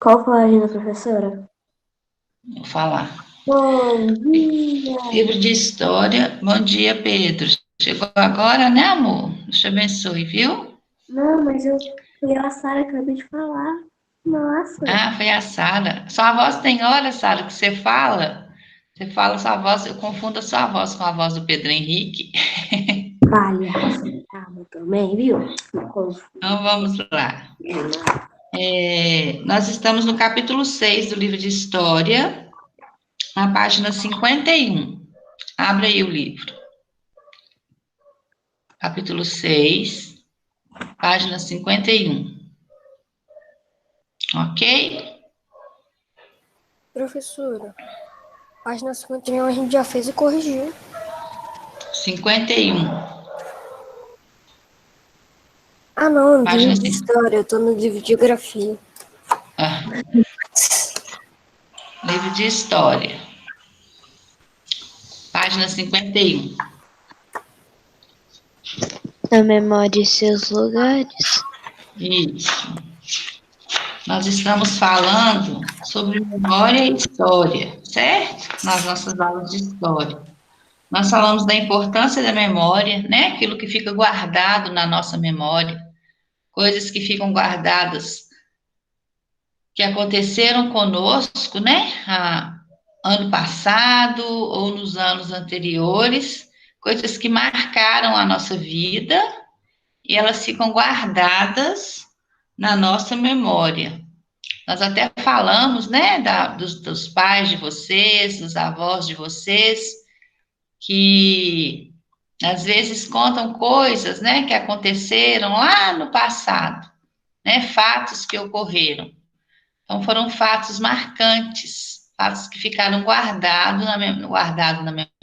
Qual foi a agenda, professora? Vou falar. Bom dia! Livro de História. Bom dia, Pedro. Chegou agora, né, amor? Deus te abençoe, viu? Não, mas eu fui a Sara, acabei de falar. Nossa! Ah, foi a Sara. Sua voz tem hora, Sara, que você fala? Você fala sua voz, eu confundo a sua voz com a voz do Pedro Henrique. Palhaça, calma também, viu? Não confundo. Então vamos lá. Nós estamos no capítulo 6 do livro de História, na página 51. Abre aí o livro. Capítulo 6, página 51. Ok? Professora, página 51 a gente já fez e corrigiu. 51. Ah, não, Página livro de 50. história, eu tô no livro de geografia. Ah, livro de História. Página 51. Na memória e seus lugares. Isso. Nós estamos falando sobre memória e história, certo? Nas nossas aulas de história. Nós falamos da importância da memória, né? Aquilo que fica guardado na nossa memória, coisas que ficam guardadas, que aconteceram conosco, né? Ano passado ou nos anos anteriores, coisas que marcaram a nossa vida e elas ficam guardadas na nossa memória. Nós até falamos, né, dos pais de vocês, dos avós de vocês, que às vezes contam coisas, né, que aconteceram lá no passado, né, fatos que ocorreram. Então foram fatos marcantes, fatos que ficaram guardados na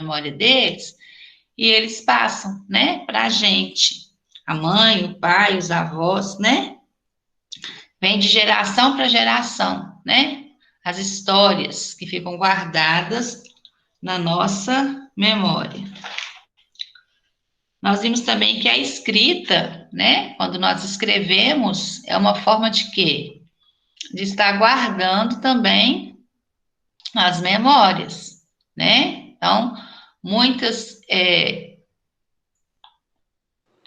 memória deles, e eles passam, né, para a gente, a mãe, o pai, os avós, né, vem de geração para geração, né, as histórias que ficam guardadas na nossa memória. Nós vimos também que a escrita, né, quando nós escrevemos, é uma forma de quê? De estar guardando também as memórias, né? Então, muitas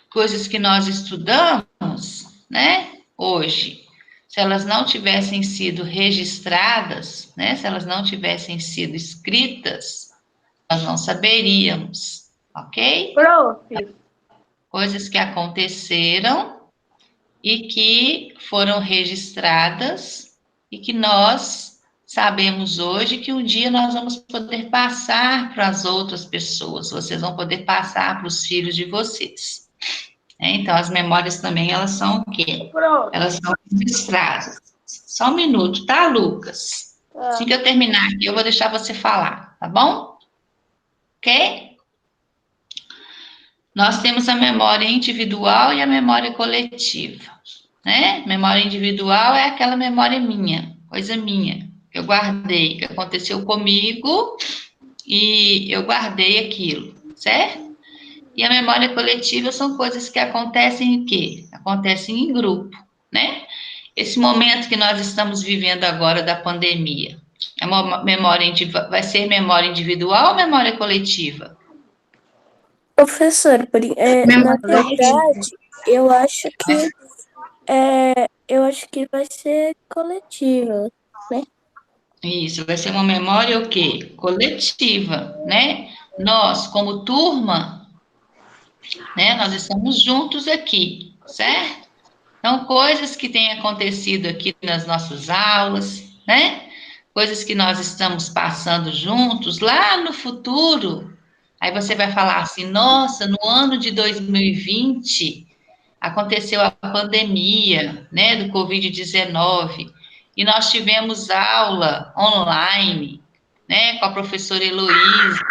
coisas que nós estudamos, né, hoje, se elas não tivessem sido registradas, né, se elas não tivessem sido escritas, nós não saberíamos, ok? Prof, Coisas que aconteceram e que foram registradas e que nós sabemos hoje que um dia nós vamos poder passar para as outras pessoas, vocês vão poder passar para os filhos de vocês. Então, as memórias também, elas são o quê? prof. Elas são registradas. Só um minuto, tá, Lucas? Assim que eu terminar aqui, eu vou deixar você falar, tá bom? Ok? Nós temos a memória individual e a memória coletiva, né? Memória individual é aquela memória minha, coisa minha, que eu guardei, que aconteceu comigo e eu guardei aquilo, certo? E a memória coletiva são coisas que acontecem em quê? Acontecem em grupo, né? Esse momento que nós estamos vivendo agora da pandemia, é uma memória, vai ser memória individual ou memória coletiva? Professora, na Memória coletiva. verdade, eu acho que vai ser coletiva, né? Isso, vai ser uma memória o quê? Coletiva, né? Nós, como turma, né, nós estamos juntos aqui, certo? Então, coisas que têm acontecido aqui nas nossas aulas, né? Coisas que nós estamos passando juntos lá no futuro. Aí você vai falar assim: nossa, no ano de 2020 aconteceu a pandemia, né, do Covid-19, e nós tivemos aula online, né, com a professora Heloísa.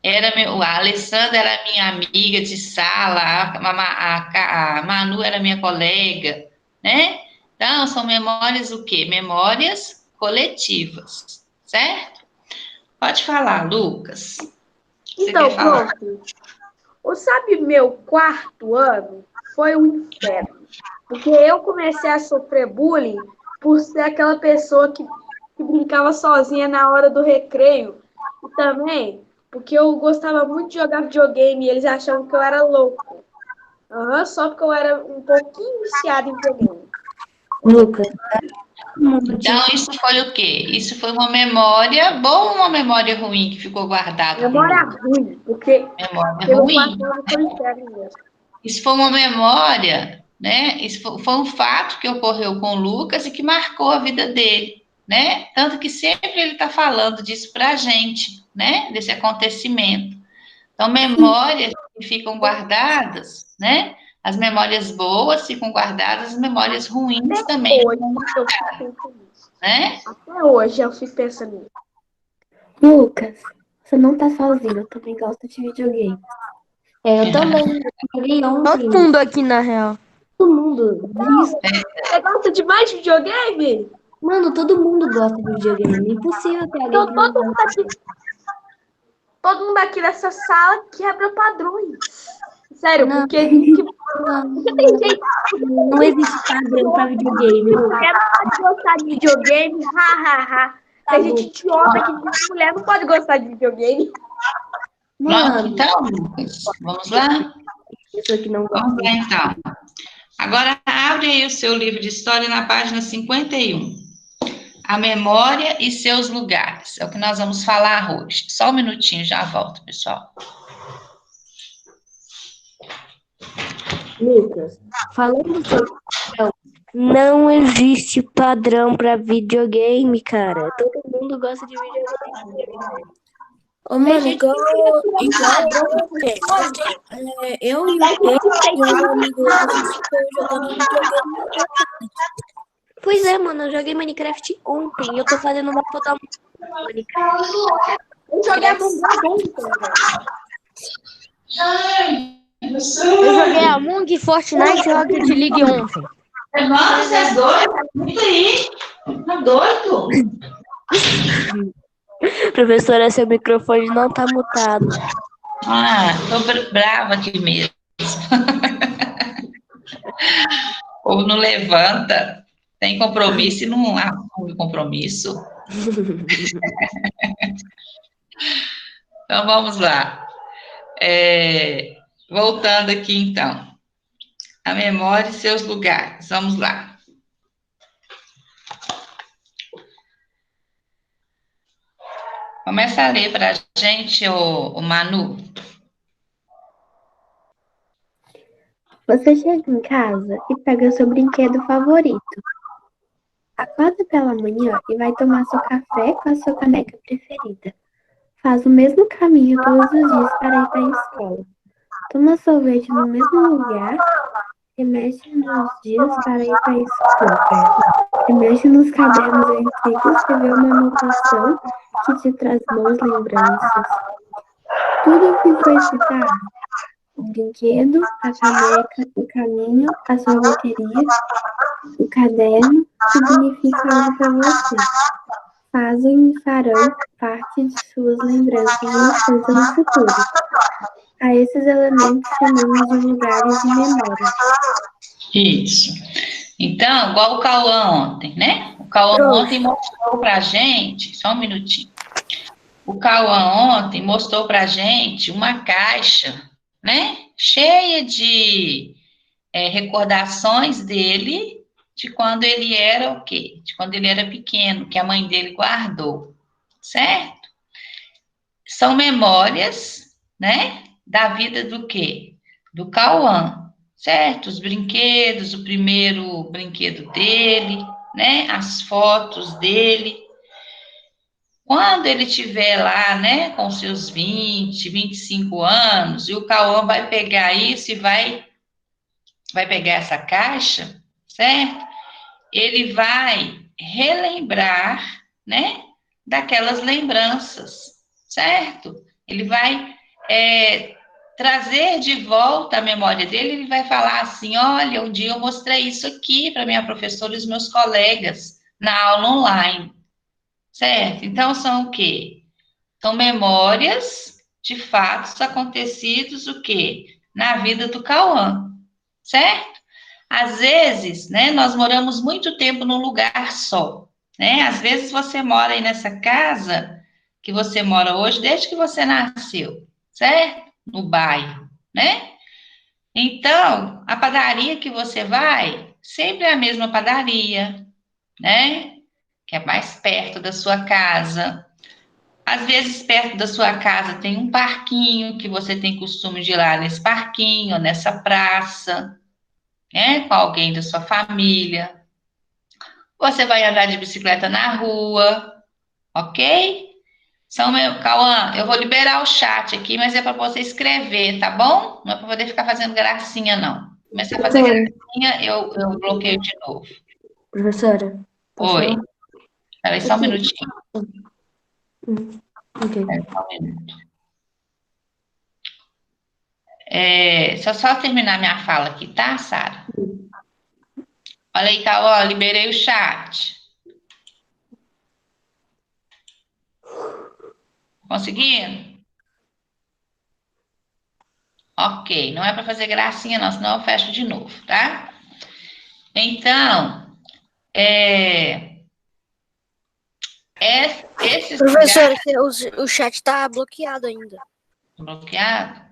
A Alessandra era minha amiga de sala, a Manu era minha colega, né? Então, são memórias o quê? Memórias coletivas, certo? Pode falar, Lucas. Você quer Então, falar? prof, sabe, meu quarto ano foi um inferno. Porque eu comecei a sofrer bullying por ser aquela pessoa que brincava sozinha na hora do recreio. E também porque eu gostava muito de jogar videogame e eles achavam que eu era louco. Só porque eu era um pouquinho viciada em videogame. Lucas, todo mundo Então, isso foi o quê? Isso foi uma memória boa ou uma memória ruim que ficou guardada com o Memória Lucas? ruim, porque Memória eu ruim. passava por inferno mesmo. Isso foi uma memória, né? Isso foi um fato que ocorreu com o Lucas e que marcou a vida dele, né? Tanto que sempre ele está falando disso para a gente, né? Desse acontecimento. Então, memórias que ficam guardadas, né? As memórias boas ficam guardadas, as memórias ruins também, Hoje eu fico pensando nisso. né? Até hoje eu fico pensando nisso. Lucas, você não tá sozinho, eu também gosto de videogame. Eu também. Joguei Todo ontem, mundo aqui, na real. todo mundo. Isso. Você gosta demais de videogame? Mano, todo mundo gosta de videogame. Impossível ter alguém Então que não gosta. todo mundo aqui nessa sala quebra padrões. Sério, Não, porque tem gente não existe padrão pra videogame, Lucas. que não pode gostar de videogame, Tá Tem gente idiota que diz que mulher não pode gostar de videogame. Pronto, Mano, então, Lucas, vamos lá? pessoa que não gosta. Vamos lá, então. Agora, abre aí o seu livro de história na página 51. A memória e seus lugares. É o que nós vamos falar hoje. Só um minutinho, já volto, pessoal. Lucas, falando sobre padrão, não existe padrão pra videogame, cara. Todo mundo gosta de videogame. Ô, mano, igual eu e o Pedro e um amigo lá, a gente ficou jogando videogame. Pois é, mano, eu joguei Minecraft ontem e eu tô fazendo uma foto da Minecraft. Eu joguei Among Us ontem. Eu joguei Among e Fortnite Rocket League ontem. Mano, você é doido? Isso aí. Tá doido? Professora, seu microfone não tá mutado. Ah, tô brava aqui mesmo. Ou não levanta, tem compromisso e não assume o compromisso. Então, vamos lá. Voltando aqui, então. A memória e seus lugares. Vamos lá. Começa a ler para a gente, o Manu. Você chega em casa e pega seu brinquedo favorito. Acorda pela manhã e vai tomar seu café com a sua caneca preferida. Faz o mesmo caminho todos os dias para ir para a escola. Toma sorvete no mesmo lugar e mexe nos dias para ir para a escola. E mexe nos cadernos antigos e vê uma anotação que te traz boas lembranças. Tudo o que foi citado, o brinquedo, a caneca, o caminho, a sorveteria, o caderno, significa algo para você. Fazem e farão parte de suas lembranças e infância no futuro. A esses elementos chamamos de lugares de memória. Isso. Então, igual o Cauã ontem, né? O Cauã ontem mostrou pra gente, só um minutinho. O Cauã ontem mostrou pra gente uma caixa, né? Cheia de recordações dele de quando ele era o quê? De quando ele era pequeno, que a mãe dele guardou, certo? São memórias, né? Da vida do quê? Do Cauã, certo? Os brinquedos, o primeiro brinquedo dele, né? As fotos dele. Quando ele tiver lá, né, com seus 20, 25 anos, e o Cauã vai pegar isso e vai pegar essa caixa, certo? Ele vai relembrar, né, daquelas lembranças, certo? Ele vai trazer de volta a memória dele, ele vai falar assim, olha, um dia eu mostrei isso aqui para minha professora e os meus colegas na aula online, certo? Então, são o quê? São memórias de fatos acontecidos, o quê? Na vida do Cauã, certo? Às vezes, né, nós moramos muito tempo num lugar só, né? Às vezes você mora aí nessa casa que você mora hoje desde que você nasceu, certo? No bairro, né? Então, a padaria que você vai, sempre é a mesma padaria, né? Que é mais perto da sua casa. Às vezes, perto da sua casa tem um parquinho que você tem costume de ir lá nesse parquinho, nessa praça, né? Com alguém da sua família. Você vai andar de bicicleta na rua, ok? Cauã, eu vou liberar o chat aqui, mas é para você escrever, tá bom? Não é para poder ficar fazendo gracinha, não. Começar a fazer Professora, gracinha, eu bloqueio de novo. professora, posso Oi, falar? peraí só um Aqui. minutinho. Ok. Só um minuto. Deixa eu só terminar minha fala aqui, tá, Sara? Olha aí, Cauã, liberei o chat. Conseguindo? Ok, não é para fazer gracinha, não, senão eu fecho de novo, tá? Então, esses Professora, lugares o chat tá bloqueado ainda. bloqueados,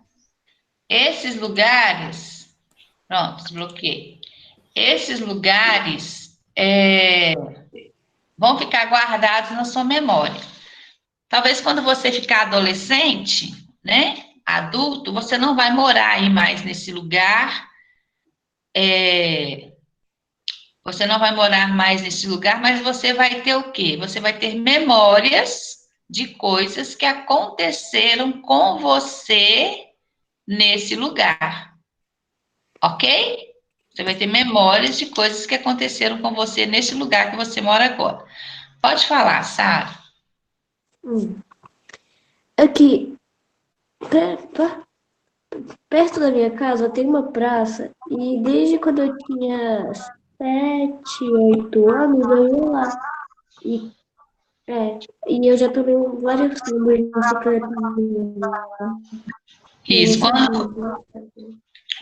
esses lugares, pronto, desbloqueei. Esses lugares vão ficar guardados na sua memória. Talvez quando você ficar adolescente, né, adulto, você não vai morar aí mais nesse lugar, você não vai morar mais nesse lugar, mas você vai ter o quê? Você vai ter memórias de coisas que aconteceram com você nesse lugar, ok? Você vai ter memórias de coisas que aconteceram com você nesse lugar que você mora agora. Pode falar, Sara. Aqui, perto da minha casa tem uma praça e desde quando eu tinha 7, 8 anos eu ia lá. E, e eu já tomei vários tombos de bicicleta lá. Isso.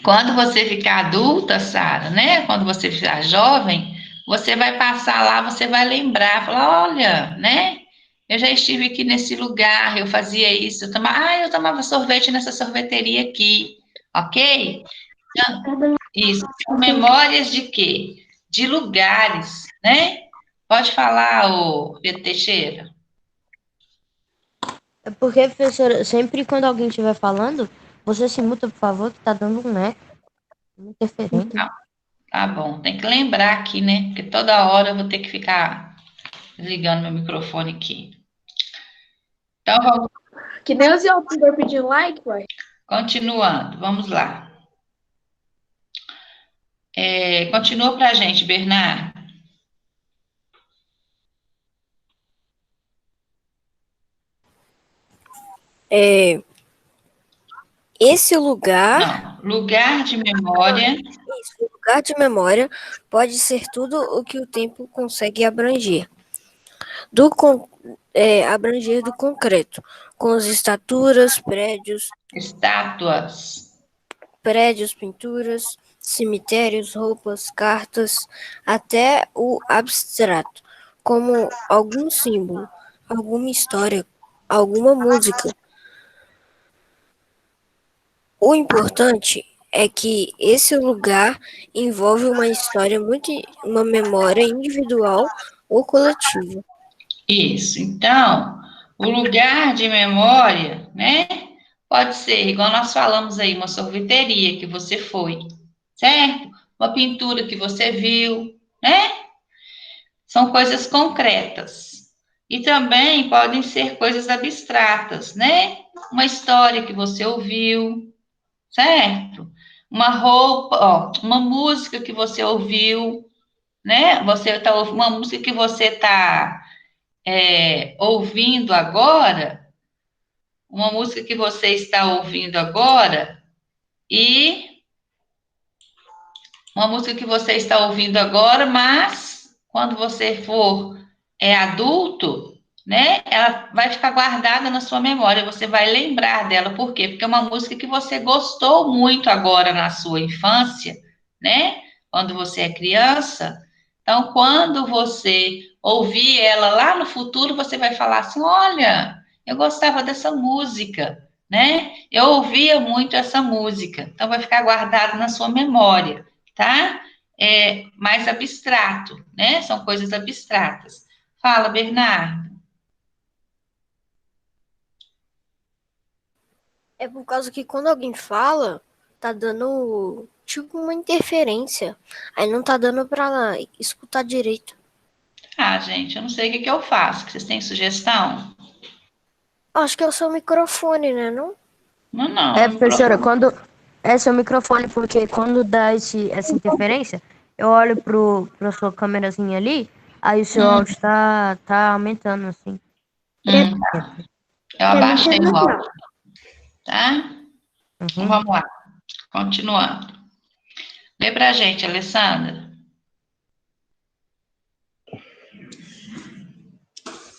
Quando você ficar adulta, Sara, né? Quando você ficar jovem, você vai passar lá, você vai lembrar, falar, olha, né? Eu já estive aqui nesse lugar, eu fazia isso, eu tomava sorvete nessa sorveteria aqui, ok? Então, isso, são memórias de quê? De lugares, né? Pode falar, ô Pedro Teixeira. É porque, professora, sempre quando alguém estiver falando, você se muta, por favor, que tá dando um eco, uma interferência. Tá bom, tem que lembrar aqui, né? Porque toda hora eu vou ter que ficar ligando meu microfone aqui. Então, vamos Que nem os youtubers pedindo like, ué. continuando, vamos lá. Continua pra gente, Bernardo. Esse lugar, Não, lugar de memória. isso, lugar de memória pode ser tudo o que o tempo consegue abranger. Abranger do concreto, com as estaturas, Estátuas. pinturas, cemitérios, roupas, cartas, até o abstrato, como algum símbolo, alguma história, alguma música. O importante é que esse lugar envolve uma história uma memória individual ou coletiva. Isso. Então, o lugar de memória, né? Pode ser, igual nós falamos aí, uma sorveteria que você foi, certo? Uma pintura que você viu, né? São coisas concretas. E também podem ser coisas abstratas, né? Uma história que você ouviu, certo? Uma roupa, ó, uma música que você ouviu, né? Uma música que você está ouvindo agora, uma música que você está ouvindo agora e uma música que você está ouvindo agora, mas quando você for adulto, né, ela vai ficar guardada na sua memória, você vai lembrar dela. Por quê? Porque é uma música que você gostou muito agora na sua infância, né? quando você é criança. Então, quando você ouvir ela lá no futuro, você vai falar assim: olha, eu gostava dessa música, né? Eu ouvia muito essa música. Então, vai ficar guardado na sua memória, tá? É mais abstrato, né? São coisas abstratas. Fala, Bernardo. É por causa que quando alguém fala, tá dando tipo uma interferência. Aí não tá dando pra escutar direito. Ah, gente, eu não sei o que que eu faço. Vocês têm sugestão? Acho que é o seu microfone, né? Não? Não, não, É, meu professora, microfone. quando. É seu microfone, porque quando dá essa interferência, eu olho pra sua câmerazinha ali, aí o seu Hum, áudio tá aumentando, assim. tá. Eu Pra mim tá abaixei o normal. áudio, tá? Então, Uhum. vamos lá, continuando. Lê pra gente, Alessandra.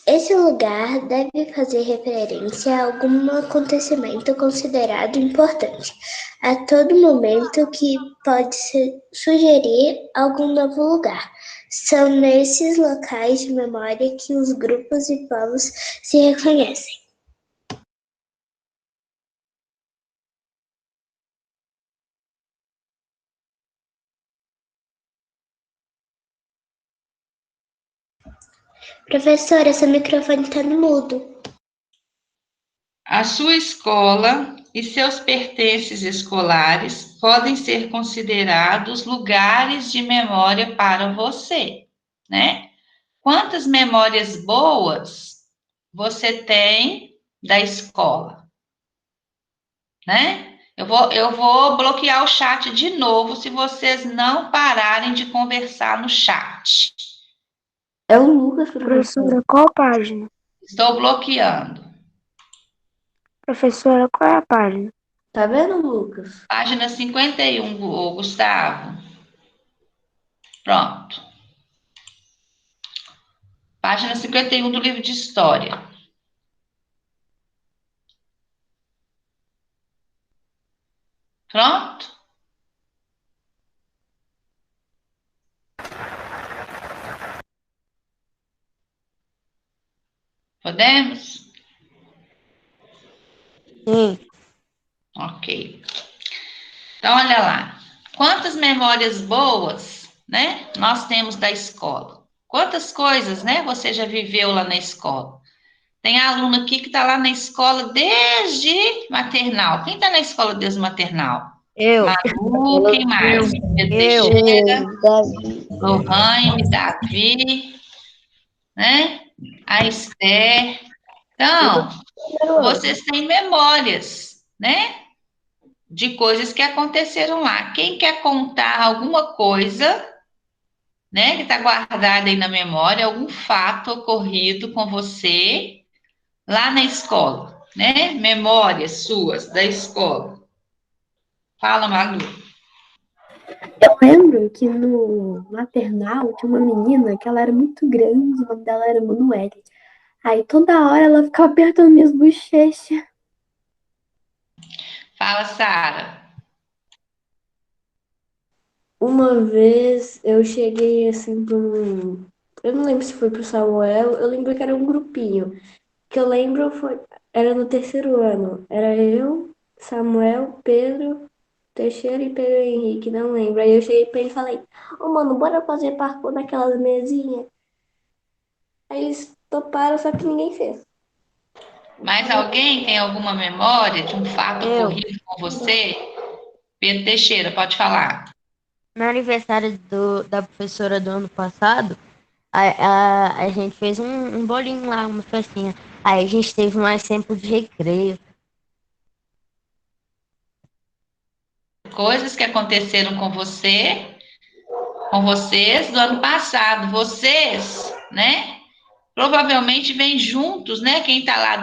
Esse lugar deve fazer referência a algum acontecimento considerado importante, a todo momento que pode sugerir algum novo lugar. São nesses locais de memória que os grupos e povos se reconhecem. Professora, seu microfone está no mudo. A sua escola e seus pertences escolares podem ser considerados lugares de memória para você, né? Quantas memórias boas você tem da escola, né? Eu vou bloquear o chat de novo se vocês não pararem de conversar no chat. É o Lucas, professora. Qual página? Estou bloqueando. Professora, qual é a página? Tá vendo, Lucas? Página 51, Gustavo. Pronto. Página 51 do livro de História. Pronto? Podemos? Sim. Ok. Então, olha lá. Quantas memórias boas, né, nós temos da escola? Quantas coisas, né, você já viveu lá na escola? Tem aluno aqui que está lá na escola desde maternal. Quem está na escola desde maternal? Eu. Manu, quem mais? Pedro Eu. Teixeira, Davi. Lohane, Davi, né? A Esther. Então, vocês têm memórias, né? De coisas que aconteceram lá. Quem quer contar alguma coisa, né? Que está guardada aí na memória, algum fato ocorrido com você lá na escola, né? Memórias suas da escola. Fala, Malu. Eu lembro que no maternal tinha uma menina que ela era muito grande, o nome dela era Manuele. Aí toda hora ela ficava apertando minhas bochechas. Fala, Sara. Uma vez eu cheguei assim para um. Eu não lembro se foi pro Samuel, eu lembro que era um grupinho. Que eu lembro foi. Era no terceiro ano. Era eu, Samuel, Pedro, Teixeira e Pedro Henrique, não lembro. Aí eu cheguei pra ele e falei, ô mano, bora fazer parkour naquelas mesinhas. Aí eles toparam, só que ninguém fez. Mais alguém tem alguma memória de um fato Eu. ocorrido com você? Pedro Teixeira, pode falar. No aniversário da professora do ano passado, a gente fez um bolinho lá, uma festinha. Aí a gente teve mais tempo de recreio. Coisas que aconteceram com você, com vocês do ano passado. Vocês, né? Provavelmente vêm juntos, né? Quem está lá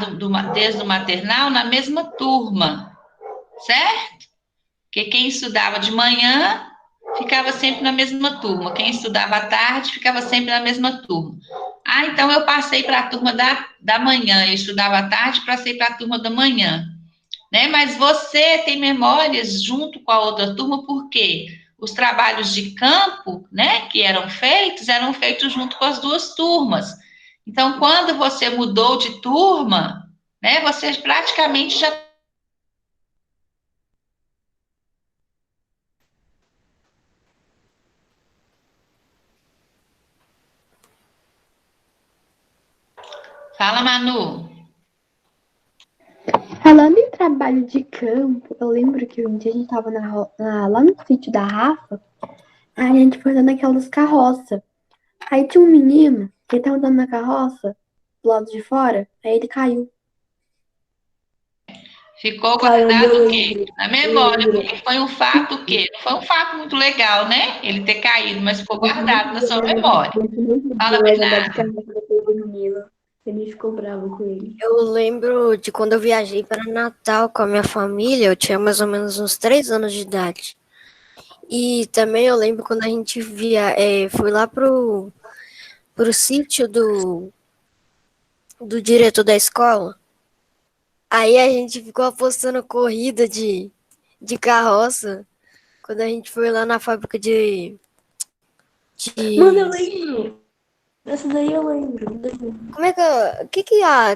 desde o maternal, na mesma turma, certo? Porque quem estudava de manhã ficava sempre na mesma turma. Quem estudava à tarde ficava sempre na mesma turma. Ah, então eu passei para a turma da manhã. Eu estudava à tarde, passei para a turma da manhã. Né? Mas você tem memórias junto com a outra turma, por quê? os trabalhos de campo, né, que eram feitos junto com as duas turmas. Então, quando você mudou de turma, né, você praticamente já... Fala, Manu. Falando em trabalho de campo, eu lembro que um dia a gente tava lá no sítio da Rafa, aí a gente foi andando naquelas carroças. Aí tinha um menino que tava andando na carroça, do lado de fora, aí ele caiu. Ficou Caramba, guardado eu o quê? lembro. Na Eu memória, lembro. porque foi um fato o quê? Não foi um fato muito legal, né? Ele ter caído, mas ficou guardado na sua memória. Fala, Mas andar de Bernardo. carro depois do menino. Ele ficou bravo com ele. Eu lembro de quando eu viajei para Natal com a minha família, eu tinha mais ou menos uns 3 anos de idade. E também eu lembro quando a gente foi lá pro sítio do diretor da escola. Aí a gente ficou apostando corrida de carroça. Quando a gente foi lá na fábrica Mano, eu de... lembro. Essa daí eu lembro. Como é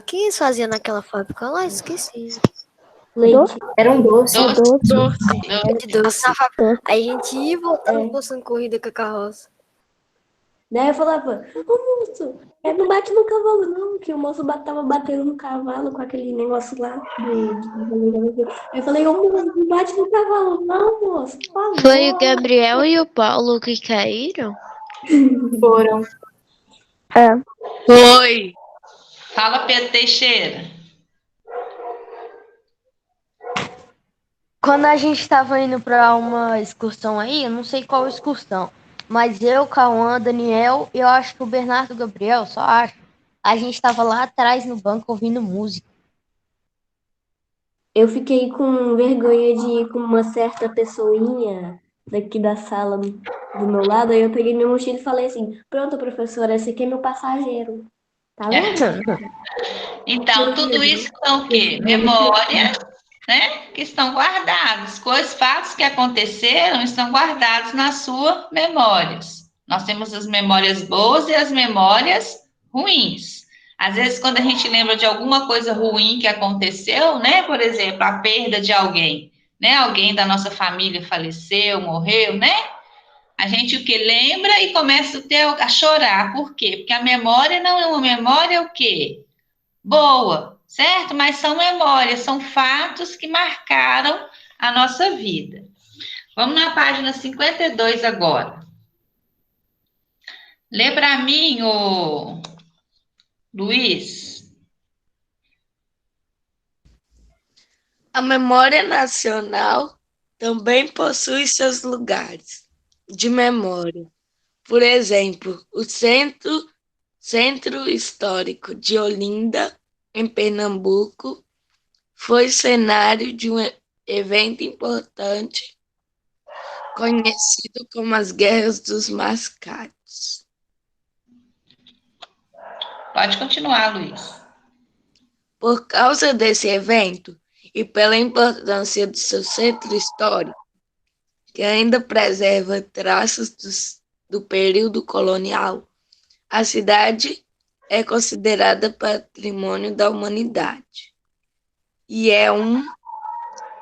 que eles faziam naquela fábrica lá? Esqueci. Leite. Era um doce. Doce. De doce. Aí a gente ia e voltava apostando corrida com a carroça. Daí eu falava, ô moço, não bate no cavalo, não, que o moço tava batendo no cavalo com aquele negócio lá Aí eu falei, ô moço, não bate no cavalo, não, moço, por favor. Foi o Gabriel e o Paulo que caíram? Foram. Foi. Fala, Pedro Teixeira. Quando a gente estava indo para uma excursão aí, eu não sei qual excursão, mas eu, Cauã, Daniel, eu acho que o Bernardo e o Gabriel, só acho, a gente estava lá atrás no banco ouvindo música. Eu fiquei com vergonha de ir com uma certa pessoinha daqui da sala do meu lado, aí eu peguei minha mochila e falei assim, pronto, professora, esse aqui é meu passageiro. Tá vendo? Então, tudo isso são o quê? Memórias, né? Que estão guardadas. Coisas, fatos que aconteceram estão guardados na sua memórias. Nós temos as memórias boas e as memórias ruins. Às vezes, quando a gente lembra de alguma coisa ruim que aconteceu, né? Por exemplo, a perda de alguém, né? Alguém da nossa família faleceu, morreu, né? A gente o que lembra e começa a chorar. Por quê? Porque a memória não é uma memória o quê? Boa, certo? Mas são memórias, são fatos que marcaram a nossa vida. Vamos na página 52 agora. Lê para mim, ô Luiz. A memória nacional também possui seus lugares de memória. Por exemplo, o Centro Histórico de Olinda, em Pernambuco, foi cenário de um evento importante conhecido como as Guerras dos Mascates. Pode continuar, Luiz. Por causa desse evento e pela importância do seu centro histórico, que ainda preserva traços do período colonial, a cidade é considerada patrimônio da humanidade e é um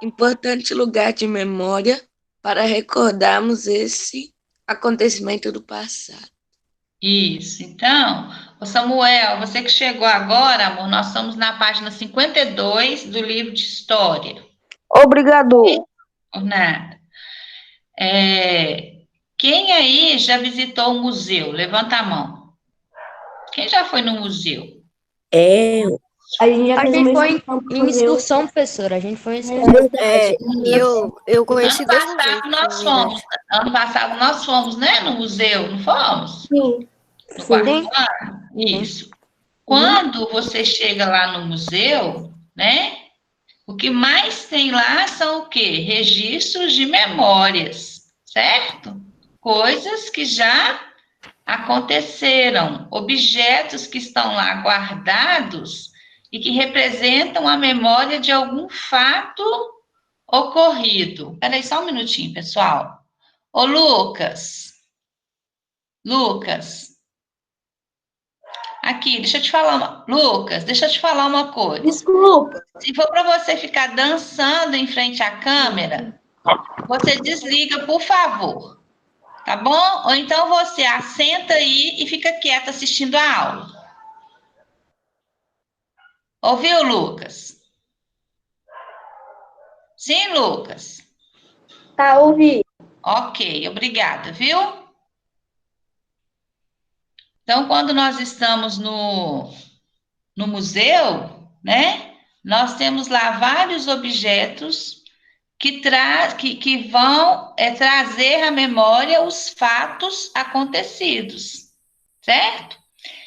importante lugar de memória para recordarmos esse acontecimento do passado. Isso. Então, ô Samuel, você que chegou agora, amor, nós estamos na página 52 do livro de História. Obrigado. Por nada. Quem aí já visitou o museu? Levanta a mão. Quem já foi no museu? A gente já A fez gente uma foi excursão pro em museu. excursão, professora, a gente foi em excursão. Eu conheci Ano dois passado museus, nós na verdade. fomos. Ano passado nós fomos, né? No museu, não fomos? Sim. No Sim. quarto ano? Isso. Quando você chega lá no museu, né? O que mais tem lá são o quê? Registros de memórias, certo? Coisas que já aconteceram, objetos que estão lá guardados e que representam a memória de algum fato ocorrido. Espera aí só um minutinho, pessoal. Ô, Lucas, Lucas, aqui, deixa eu te falar Lucas, deixa eu te falar uma coisa. Desculpa. Se for para você ficar dançando em frente à câmera, você desliga, por favor. Tá bom? Ou então você assenta aí e fica quieto assistindo a aula. Ouviu, Lucas? Sim, Lucas? Tá, ouvi. Ok, obrigada, viu? Então, quando nós estamos no museu, né? Nós temos lá vários objetos que vão trazer à memória os fatos acontecidos, certo?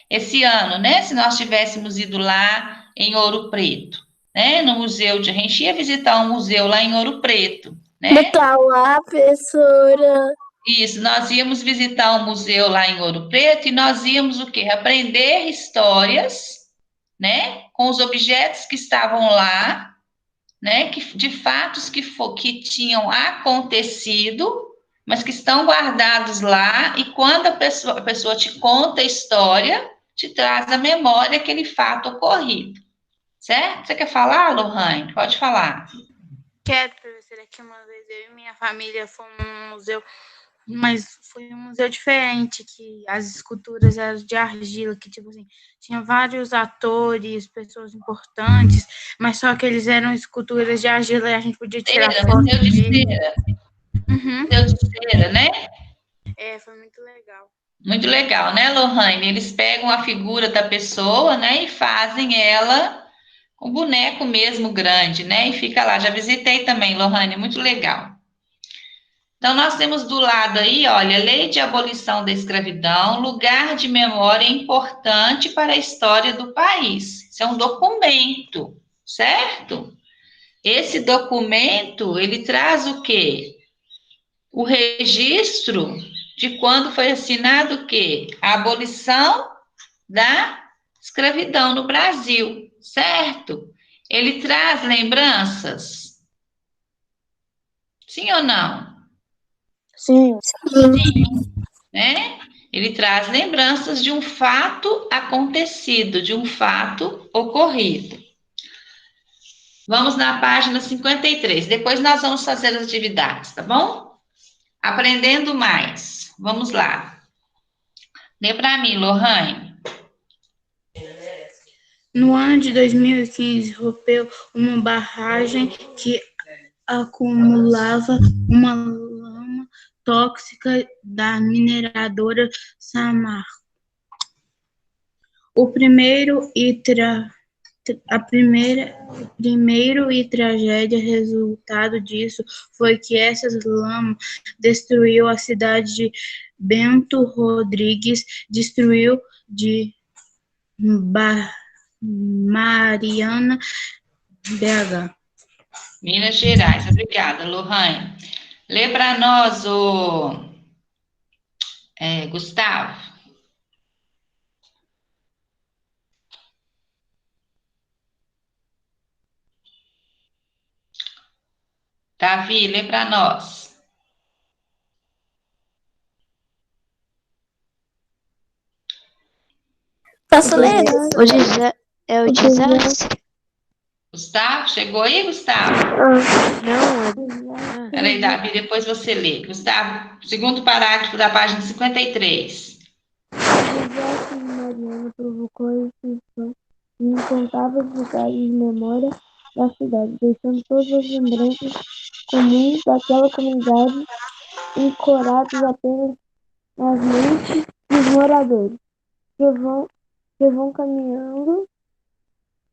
Esse ano, né? Se nós tivéssemos ido lá em Ouro Preto, né? No museu a gente ia visitar um museu lá em Ouro Preto, né? Tá lá, professora. Isso, nós íamos visitar um museu lá em Ouro Preto e nós íamos o quê? Aprender histórias, né? Com os objetos que estavam lá, né? De fatos que tinham acontecido, mas que estão guardados lá, e quando a pessoa te conta a história, te traz à memória aquele fato ocorrido. Certo? Você quer falar, Lohane? Pode falar. Quero, professora, que uma vez eu e minha família fomos num museu, mas foi um museu diferente, que as esculturas eram de argila, que, tipo assim, tinha vários atores, pessoas importantes, mas só que eles eram esculturas de argila e a gente podia tirar foto Museu de deles. cera. Uhum. Museu de cera, né? Foi muito legal. Muito legal, né, Lohane? Eles pegam a figura da pessoa, né, e fazem ela um boneco mesmo grande, né? E fica lá. Já visitei também, Lohane, muito legal. Então, nós temos do lado aí, olha, Lei de Abolição da Escravidão, lugar de memória importante para a história do país. Isso é um documento, certo? Esse documento, ele traz o quê? O registro de quando foi assinado o quê? A abolição da escravidão no Brasil, certo? Ele traz lembranças? Sim ou não? Sim. Né? Ele traz lembranças de um fato acontecido, de um fato ocorrido. Vamos na página 53. Depois nós vamos fazer as atividades, tá bom? Aprendendo mais. Vamos lá. Lê para mim, Lohane. No ano de 2015, rompeu uma barragem que acumulava uma lama tóxica da mineradora Samarco. O primeiro e tragédia resultado disso foi que essas lamas destruiu a cidade de Bento Rodrigues, destruiu de Mariana, BH. Minas Gerais. Obrigada, Lohane. Lê para nós o Gustavo. Davi, lê para nós. Posso ler? O desastre? Gustavo, chegou aí, Gustavo? Não, Peraí, Davi, depois você lê. Gustavo, segundo parágrafo da página 53. O desastre de Mariana provocou a extinção de incontáveis lugares de memória da cidade, deixando todas as lembranças comuns daquela comunidade ancoradas apenas nas mentes dos moradores, que vão caminhando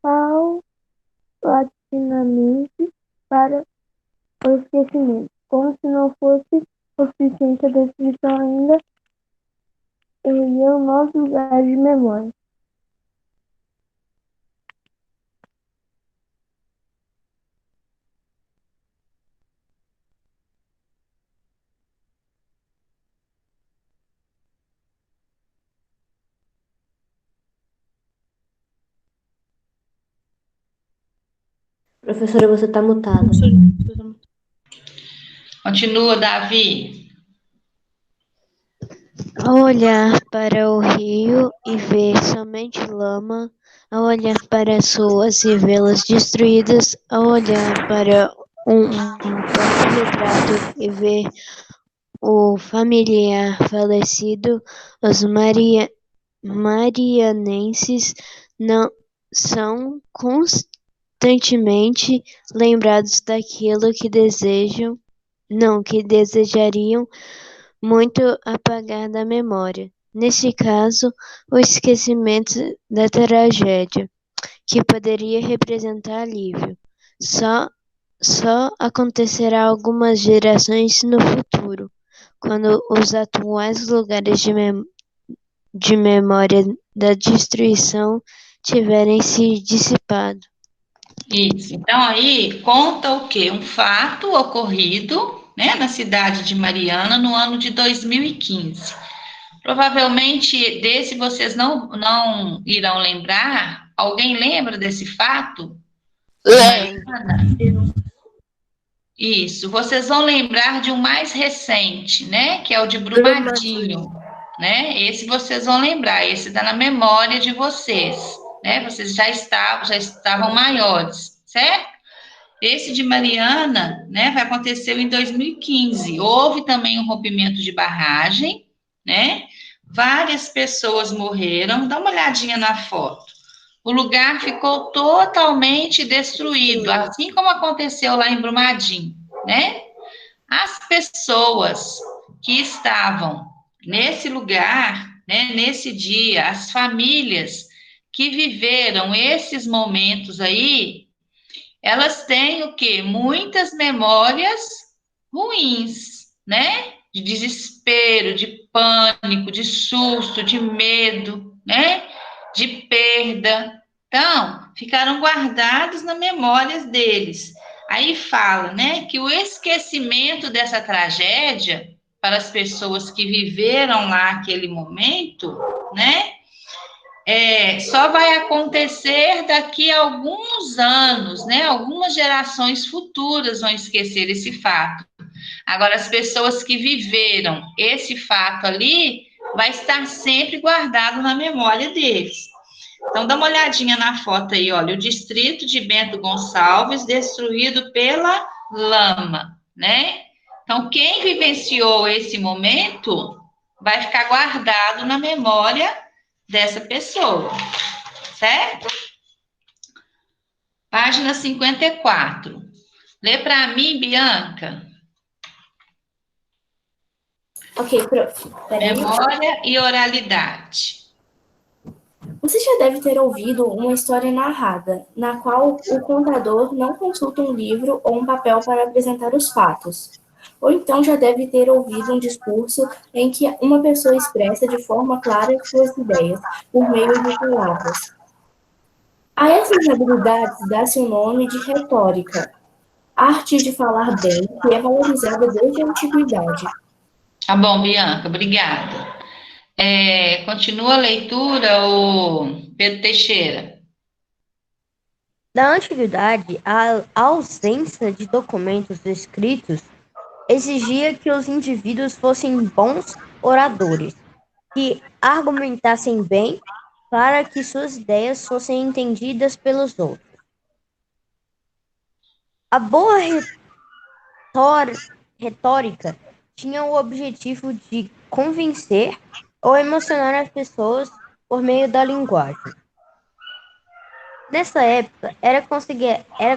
paulatinamente para o esquecimento. Como se não fosse o suficiente, a destruição ainda ergueu novos lugares de memória. Professora, você está mutada. Continua, Davi. Ao olhar para o rio e ver somente lama, ao olhar para as ruas e vê-las destruídas, ao olhar para um porta-retrato e ver o familiar falecido, os marianenses não são constantemente lembrados daquilo que desejam, não, que desejariam muito apagar da memória. Nesse caso, o esquecimento da tragédia, que poderia representar alívio, só, só acontecerá algumas gerações no futuro, quando os atuais lugares de memória da destruição tiverem se dissipado. Isso. Então, aí conta o quê? Um fato ocorrido, né, na cidade de Mariana no ano de 2015. Provavelmente desse vocês não irão lembrar. Alguém lembra desse fato? De Mariana? Isso. Vocês vão lembrar de um mais recente, né? Que é o de Brumadinho, né? Esse vocês vão lembrar. Esse está na memória de vocês, né? Vocês já estavam maiores, certo? Esse de Mariana, né, vai acontecer em 2015. Houve também um rompimento de barragem, né? Várias pessoas morreram. Dá uma olhadinha na foto. O lugar ficou totalmente destruído, assim como aconteceu lá em Brumadinho, né? As pessoas que estavam nesse lugar, né, nesse dia, as famílias que viveram esses momentos aí, elas têm o quê? Muitas memórias ruins, né? De desespero, de pânico, de susto, de medo, né? De perda. Então, ficaram guardados na memórias deles. Aí fala, né, que o esquecimento dessa tragédia para as pessoas que viveram lá aquele momento, né? Só vai acontecer daqui a alguns anos, né? Algumas gerações futuras vão esquecer esse fato. Agora, as pessoas que viveram esse fato ali, vai estar sempre guardado na memória deles. Então, dá uma olhadinha na foto aí, olha, o distrito de Bento Gonçalves destruído pela lama, né? Então, quem vivenciou esse momento vai ficar guardado na memória dessa pessoa, certo? Página 54. Lê para mim, Bianca. Ok, prof. Memória e oralidade. Você já deve ter ouvido uma história narrada, na qual o contador não consulta um livro ou um papel para apresentar os fatos. Ou então já deve ter ouvido um discurso em que uma pessoa expressa de forma clara suas ideias, por meio de palavras. A essas habilidades dá-se o nome de retórica, arte de falar bem, que é valorizada desde a antiguidade. Tá bom, Bianca, obrigada. Continua a leitura, o Pedro Teixeira. Na antiguidade, a ausência de documentos escritos exigia que os indivíduos fossem bons oradores, que argumentassem bem para que suas ideias fossem entendidas pelos outros. A boa retórica tinha o objetivo de convencer ou emocionar as pessoas por meio da linguagem. Nessa época, era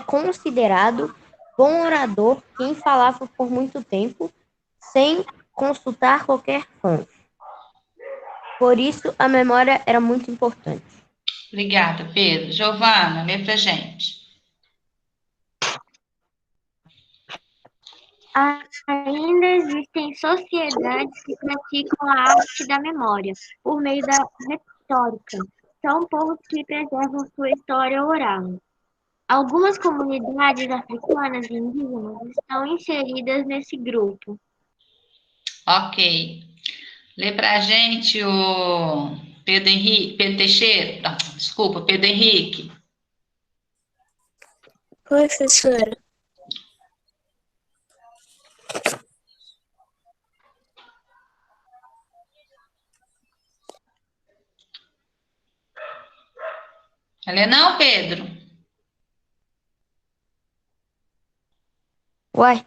considerado bom orador quem falava por muito tempo sem consultar qualquer fonte. Por isso, a memória era muito importante. Obrigada, Pedro. Giovana, lê pra gente. Ainda existem sociedades que praticam a arte da memória por meio da retórica. São povos que preservam sua história oral. Algumas comunidades africanas e indígenas estão inseridas nesse grupo. Ok. Lê pra gente o Pedro Teixeira. Não, desculpa, Pedro Henrique. Professora, Ela não, Pedro? Uai,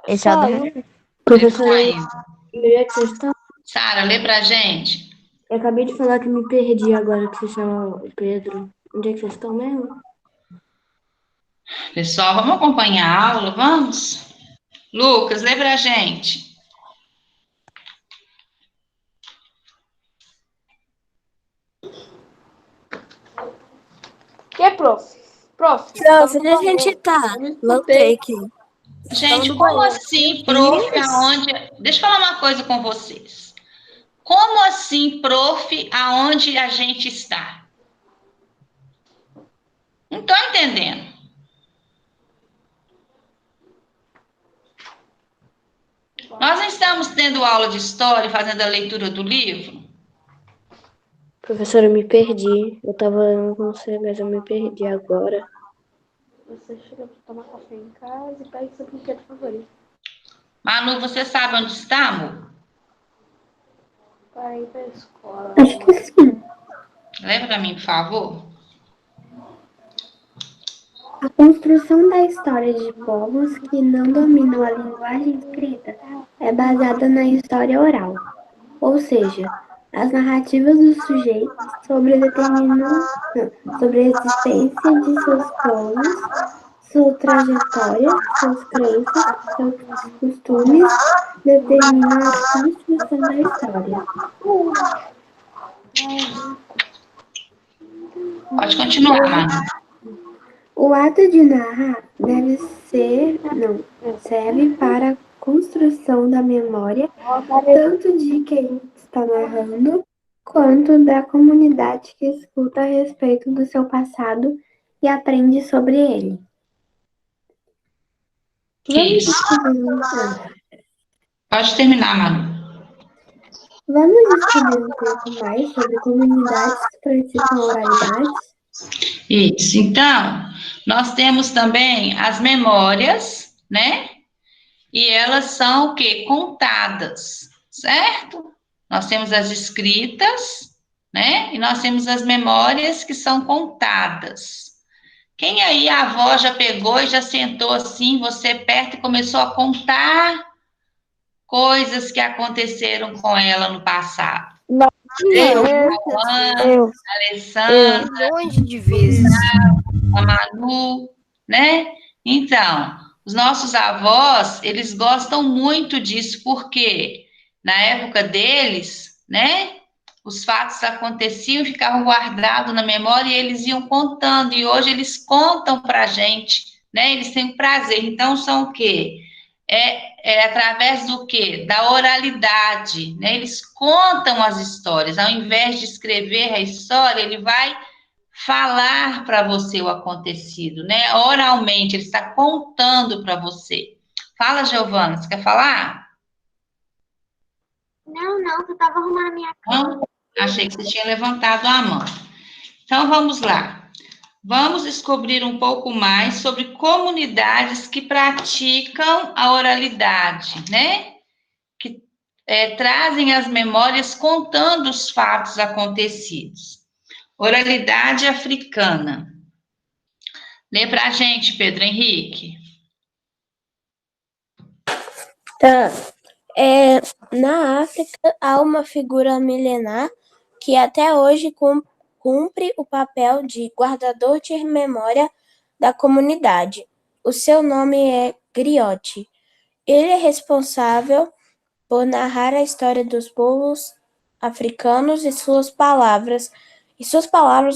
esse é o Saiu. Ele Professora, saiu. onde é que vocês estão? Sara, lê pra gente. Eu acabei de falar que me perdi agora que você chama o Pedro. Onde é que vocês estão mesmo? Pessoal, vamos acompanhar a aula, vamos? Lucas, lê pra gente. Que, prof? Prof, Prof, onde a gente tá? eu não Voltei escutei. aqui. Gente, no como banheiro. assim, prof, aonde... Deixa eu falar uma coisa com vocês. Como assim, prof, aonde a gente está? Não estou entendendo. Nós não estamos tendo aula de história, fazendo a leitura do livro? Professora, eu me perdi. Eu tava com você, mas eu me perdi agora. Você chega pra tomar café em casa e pega seu brinquedo favorito. Manu, você sabe onde está, amor? Para ir pra escola. Acho que sim. Lê para mim, por favor. A construção da história de povos que não dominam a linguagem escrita é baseada na história oral, ou seja, as narrativas dos sujeitos sobre a existência de seus povos, sua trajetória, suas crenças, seus costumes determinam a construção da história. Pode continuar, Manu. O ato de narrar serve para a construção da memória, tanto de quem está narrando, quanto da comunidade que escuta a respeito do seu passado e aprende sobre ele. Isso. Pode terminar, Manu. Vamos descobrir um pouco mais sobre comunidades que praticam oralidades? Isso. Então, nós temos também as memórias, né? E elas são o quê? Contadas, certo? Nós temos as escritas, né? E nós temos as memórias que são contadas. Quem aí a avó já pegou e já sentou assim, você perto e começou a contar coisas que aconteceram com ela no passado? Eu, Alessandra, milhões de vezes. a Manu, né? Então, os nossos avós, eles gostam muito disso, porque na época deles, né? Os fatos aconteciam, ficavam guardados na memória e eles iam contando. E hoje eles contam para a gente, né? Eles têm prazer. Então, são o quê? É através do quê? Da oralidade, né? Eles contam as histórias. Ao invés de escrever a história, ele vai falar para você o acontecido, né? Oralmente, ele está contando para você. Fala, Giovana, você quer falar? Não, eu tava arrumando a minha Não? Achei que você tinha levantado a mão. Então, vamos lá. Vamos descobrir um pouco mais sobre comunidades que praticam a oralidade, né? Que trazem as memórias contando os fatos acontecidos. Oralidade africana. Lê para a gente, Pedro Henrique. Tá. Na África há uma figura milenar que até hoje cumpre o papel de guardador de memória da comunidade. O seu nome é Griote. Ele é responsável por narrar a história dos povos africanos e suas palavras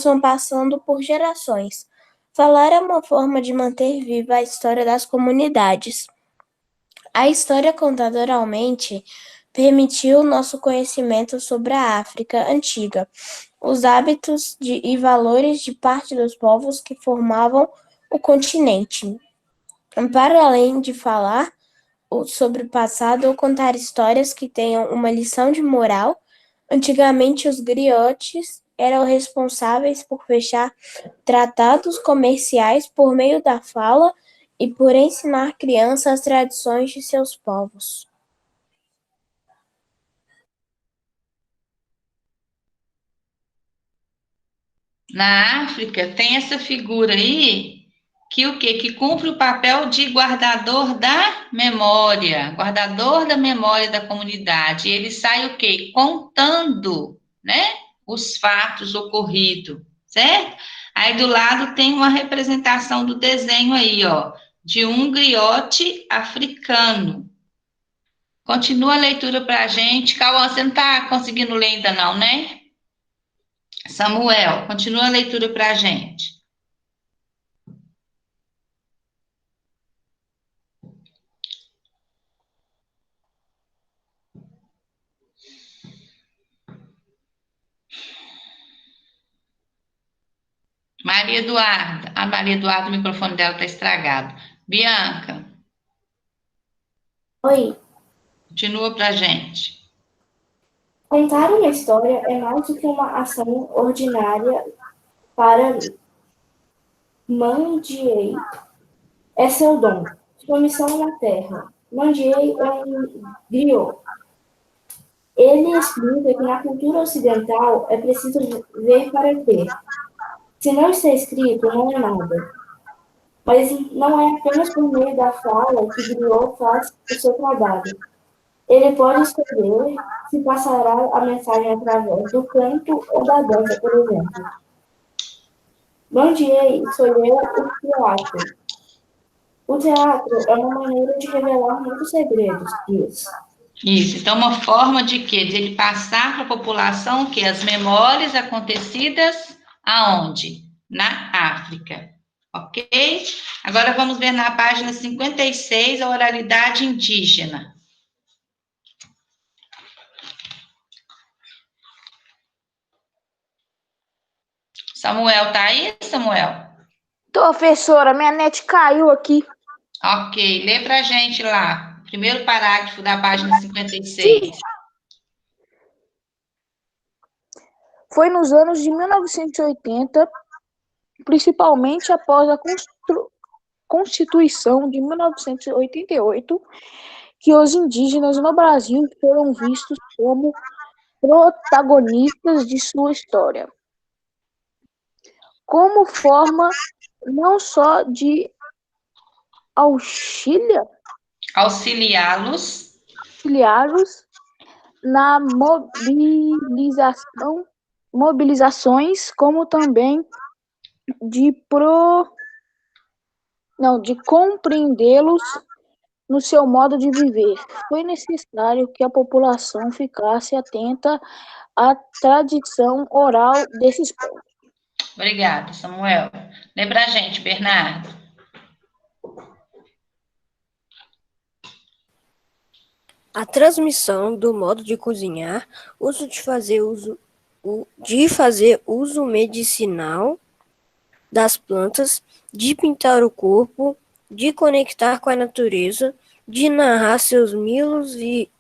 vão passando por gerações. Falar é uma forma de manter viva a história das comunidades. A história contada oralmente permitiu nosso conhecimento sobre a África antiga, os hábitos e valores de parte dos povos que formavam o continente. Para além de falar sobre o passado ou contar histórias que tenham uma lição de moral, antigamente os griotes eram responsáveis por fechar tratados comerciais por meio da fala e por ensinar crianças as tradições de seus povos. Na África, tem essa figura aí, que o quê? Que cumpre o papel de guardador da memória da comunidade. Ele sai o quê? Contando, né? Os fatos ocorridos, certo? Aí do lado tem uma representação do desenho aí, ó, de um griote africano. Continua a leitura para a gente. Cauã, você não está conseguindo ler ainda não, né? Samuel, continua a leitura para a gente. Maria Eduarda. A Maria Eduarda, o microfone dela está estragado. Bianca, Oi. continua para a gente. Contar uma história é mais do que uma ação ordinária para Mandiei. É seu dom, sua missão na Terra. Mandiei é um griot. Ele explica que na cultura ocidental é preciso ver para ter. Se não está escrito, não é nada. Mas não é apenas por meio da fala que Griot faz o seu trabalho. Ele pode escolher se passará a mensagem através do canto ou da dança, por exemplo. Mandiei escolheu o teatro. O teatro é uma maneira de revelar muitos segredos, diz. Isso, então uma forma de quê? De ele passar para a população que as memórias acontecidas aonde? Na África, ok? Agora vamos ver na página 56 a oralidade indígena. Samuel, tá aí, Samuel? Professora, minha net caiu aqui. Ok, lê pra gente lá, primeiro parágrafo da página 56. Foi nos anos de 1980, principalmente após a Constituição de 1988, que os indígenas no Brasil foram vistos como protagonistas de sua história, como forma não só de Auxiliá-los na mobilizações, como também de compreendê-los no seu modo de viver. Foi necessário que a população ficasse atenta à tradição oral desses povos. Obrigada, Samuel. Lê pra gente, Bernardo. A transmissão do modo de cozinhar, de fazer uso medicinal das plantas, de pintar o corpo, de conectar com a natureza, de narrar seus milos e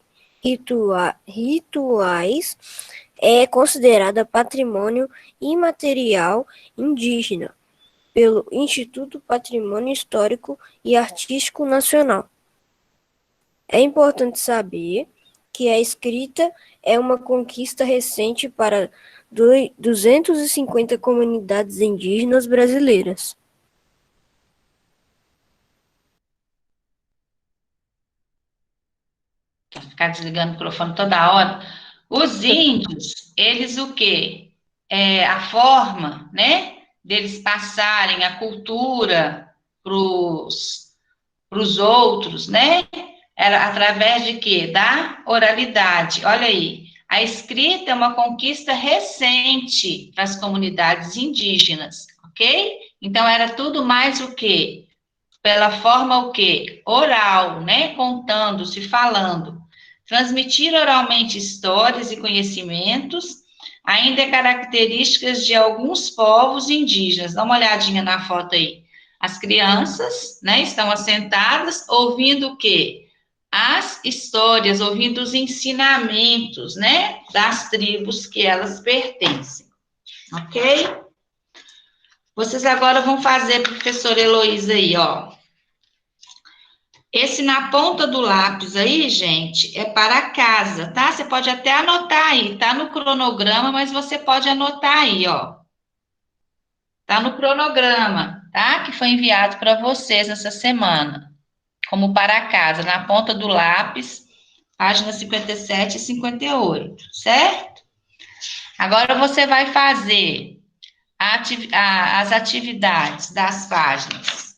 rituais, é considerada patrimônio imaterial indígena pelo Instituto Patrimônio Histórico e Artístico Nacional. É importante saber que a escrita é uma conquista recente para 250 comunidades indígenas brasileiras. Vai ficar desligando o microfone toda hora. Os índios, eles o quê? A forma, né, deles passarem a cultura para os outros, né? Era através de quê? Da oralidade. Olha aí, a escrita é uma conquista recente para as comunidades indígenas, ok? Então, era tudo mais o quê? Pela forma o quê? Oral, né? Contando, se falando. Transmitir oralmente histórias e conhecimentos ainda é características de alguns povos indígenas. Dá uma olhadinha na foto aí. As crianças, né, estão assentadas, ouvindo o quê? As histórias, ouvindo os ensinamentos, né, das tribos que elas pertencem, ok? Vocês agora vão fazer, professora Heloísa, aí, ó. Esse na ponta do lápis aí, gente, é para casa, tá? Você pode até anotar aí, tá no cronograma, mas você pode anotar aí, ó. Tá no cronograma, tá? Que foi enviado para vocês essa semana. Como para casa, na ponta do lápis, páginas 57 e 58, certo? Agora você vai fazer as atividades das páginas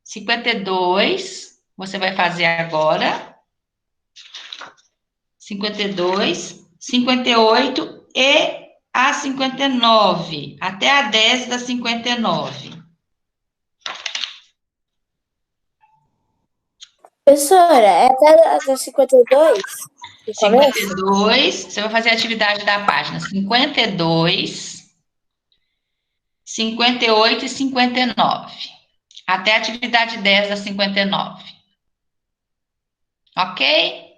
52, você vai fazer agora, 52, 58 e a 59, até a 10 da 59. Professora, é até 52? 52, você vai fazer a atividade da página 52, 58 e 59. Até a atividade 10 da 59. Ok?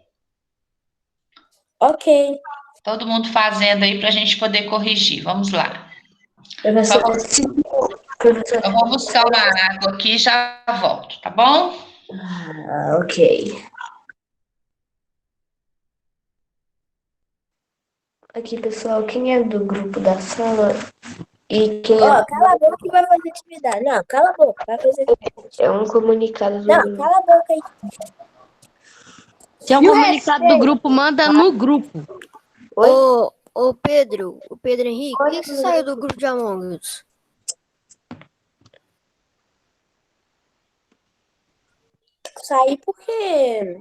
Ok. Todo mundo fazendo aí para a gente poder corrigir. Vamos lá. Professora, Eu vou buscar uma água aqui e já volto, tá bom? ok. Aqui, pessoal, quem é do grupo da sala e quem Ó, cala a boca que vai fazer atividade. Não, cala a boca, vai fazer atividade. é um comunicado do Não, grupo. cala a boca aí. Se é um comunicado do grupo, manda no grupo. Oi? Ô Pedro, o Pedro Henrique, por que você saiu do grupo de Among Us? Saí porque,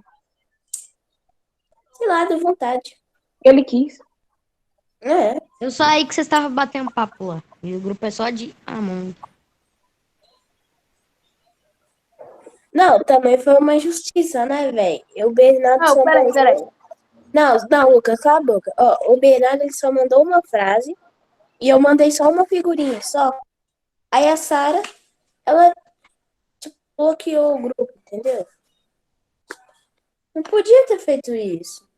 sei lá, deu vontade. Ele quis. É. Eu saí que vocês estavam batendo papo lá. E o grupo é só de Among Us. Não, também foi uma injustiça, né, velho? O Bernardo Não, só peraí. mandou... Não, Lucas, cala a boca. Ó, o Bernardo ele só mandou uma frase e eu mandei só uma figurinha, só. Aí a Sara, ela tipo, bloqueou o grupo, entendeu? Não podia ter feito isso.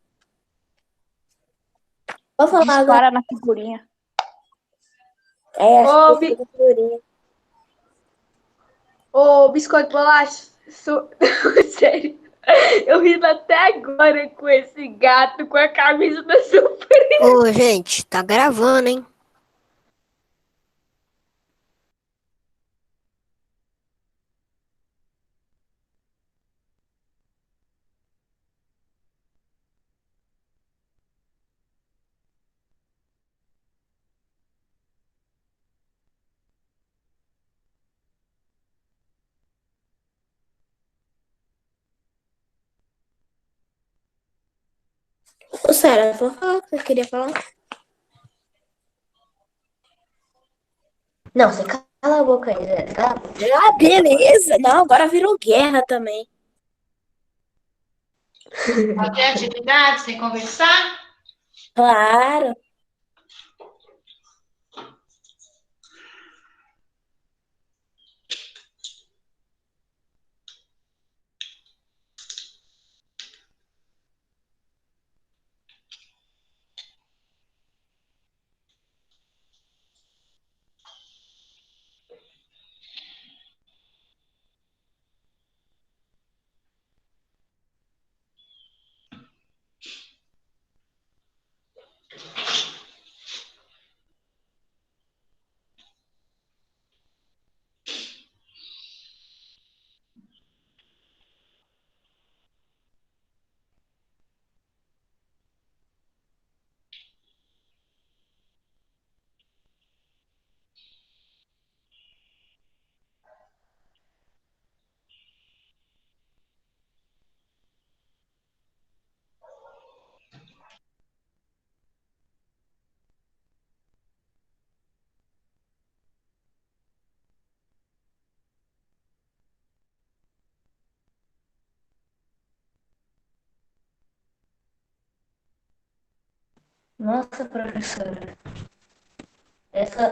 Vou falar agora. Dispara na figurinha. Acho Ô, que foi figurinha. Ô, biscoito bolacha. Sério. Eu rindo até agora com esse gato com a camisa da Supreme. Ô, gente, tá gravando, hein? Ô, Sara, vou falar o que você queria falar. Não, você cala a boca aí, Zé. Cala a boca. Ah, beleza. Não, agora virou guerra também. Fazer atividade sem conversar? Claro. Nossa, professora.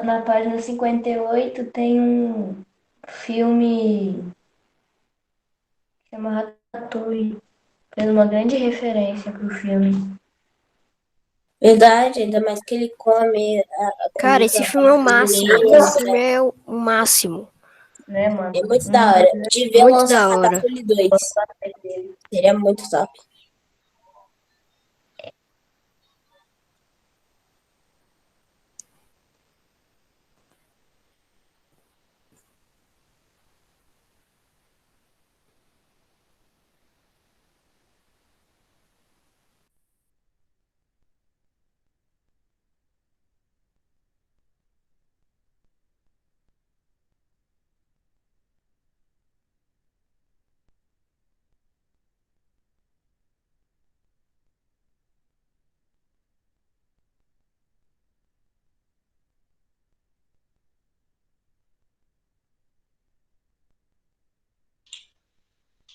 Na página 58 tem um filme que chama Ratatouille. Fez uma grande referência pro filme. Verdade, ainda mais que ele come a Cara, esse filme é o máximo. Esse filme é o máximo. Né, mano? É muito da hora. Devia Muito lançar da hora. Ratatouille 2. Seria muito top.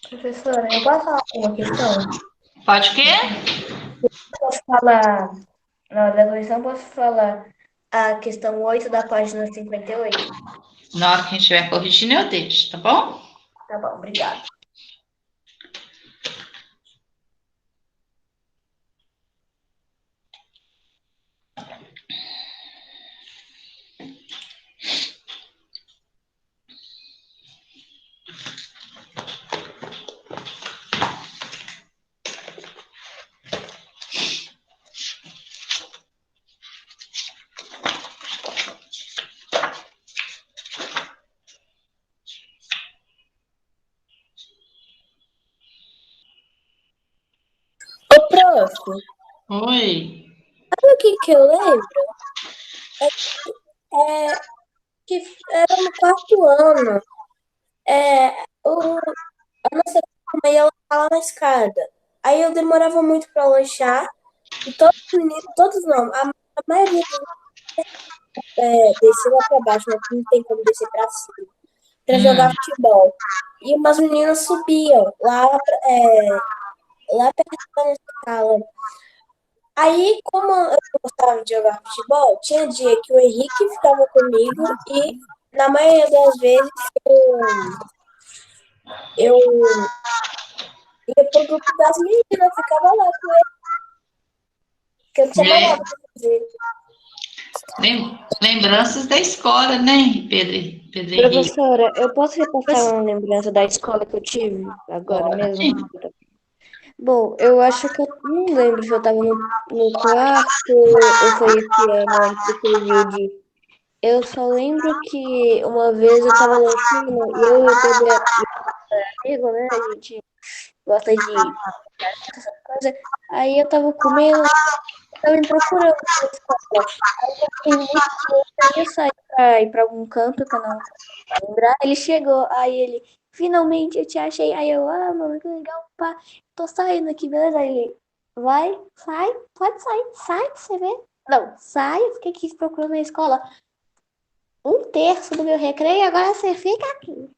Professora, eu posso falar uma questão? Pode o quê? Posso falar, na hora da correção, posso falar a questão 8 da página 58? Na hora que a gente estiver corrigindo, eu deixo, tá bom? Tá bom, obrigada. Ô, prof, Oi. sabe o que eu lembro? É que era no quarto ano. A nossa mãe, ela tá lá na escada. Aí eu demorava muito pra lanchar. E todos os meninos, todos não, a maioria dos descia lá pra baixo, né? Não tem como descer pra cima, pra jogar futebol. E umas meninas subiam lá perto da nossa sala. Aí, como eu gostava de jogar futebol, tinha dia que o Henrique ficava comigo e, na maioria das vezes, eu ia pro grupo das meninas, ficava lá com ele, porque eu não tinha mais nada pra fazer. Lembranças da escola, né, Pedro Henrique? Professora, eu posso repassar uma lembrança da escola que eu tive agora Pode. mesmo? Bom, eu acho que eu não lembro se eu estava no quarto ou foi esse ano antes do Covid. Eu só lembro que uma vez eu estava lanchando e eu e o Pedro é amigo, né? A gente gosta de essas coisas. Aí eu tava comendo, eu tava me procurando na escola. Aí eu fiquei muito louca, aí eu saí pra ir pra algum canto que eu não lembrar. Ele chegou, aí ele, finalmente eu te achei. Aí eu, mano, que legal, pá, tô saindo aqui, beleza? Aí ele, vai, sai, pode sair, sai, você vê. Não, sai, eu fiquei aqui procurando na escola. Um terço do meu recreio, agora você fica aqui.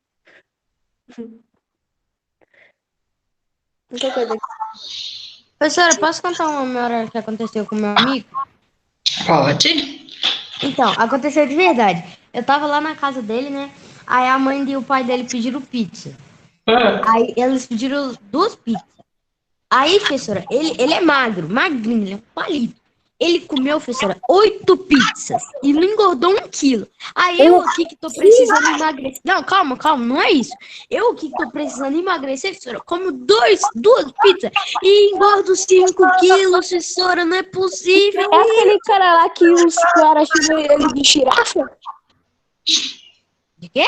Não concordo. Professora, posso contar uma memória que aconteceu com meu amigo? Pode. Então, aconteceu de verdade. Eu tava lá na casa dele, né? Aí a mãe e o pai dele pediram pizza. Aí eles pediram 2 pizzas. Aí, professora, ele é magro, magrinho, ele é um palito. Ele comeu, professora, 8 pizzas e não engordou 1 quilo. Aí eu aqui que tô precisando emagrecer. Não, calma, não é isso. Eu aqui que tô precisando emagrecer, professora, como 2 pizzas e engordo 5 quilos, professora, não é possível. É aquele cara lá que os caras chamam ele de girafa? De quê?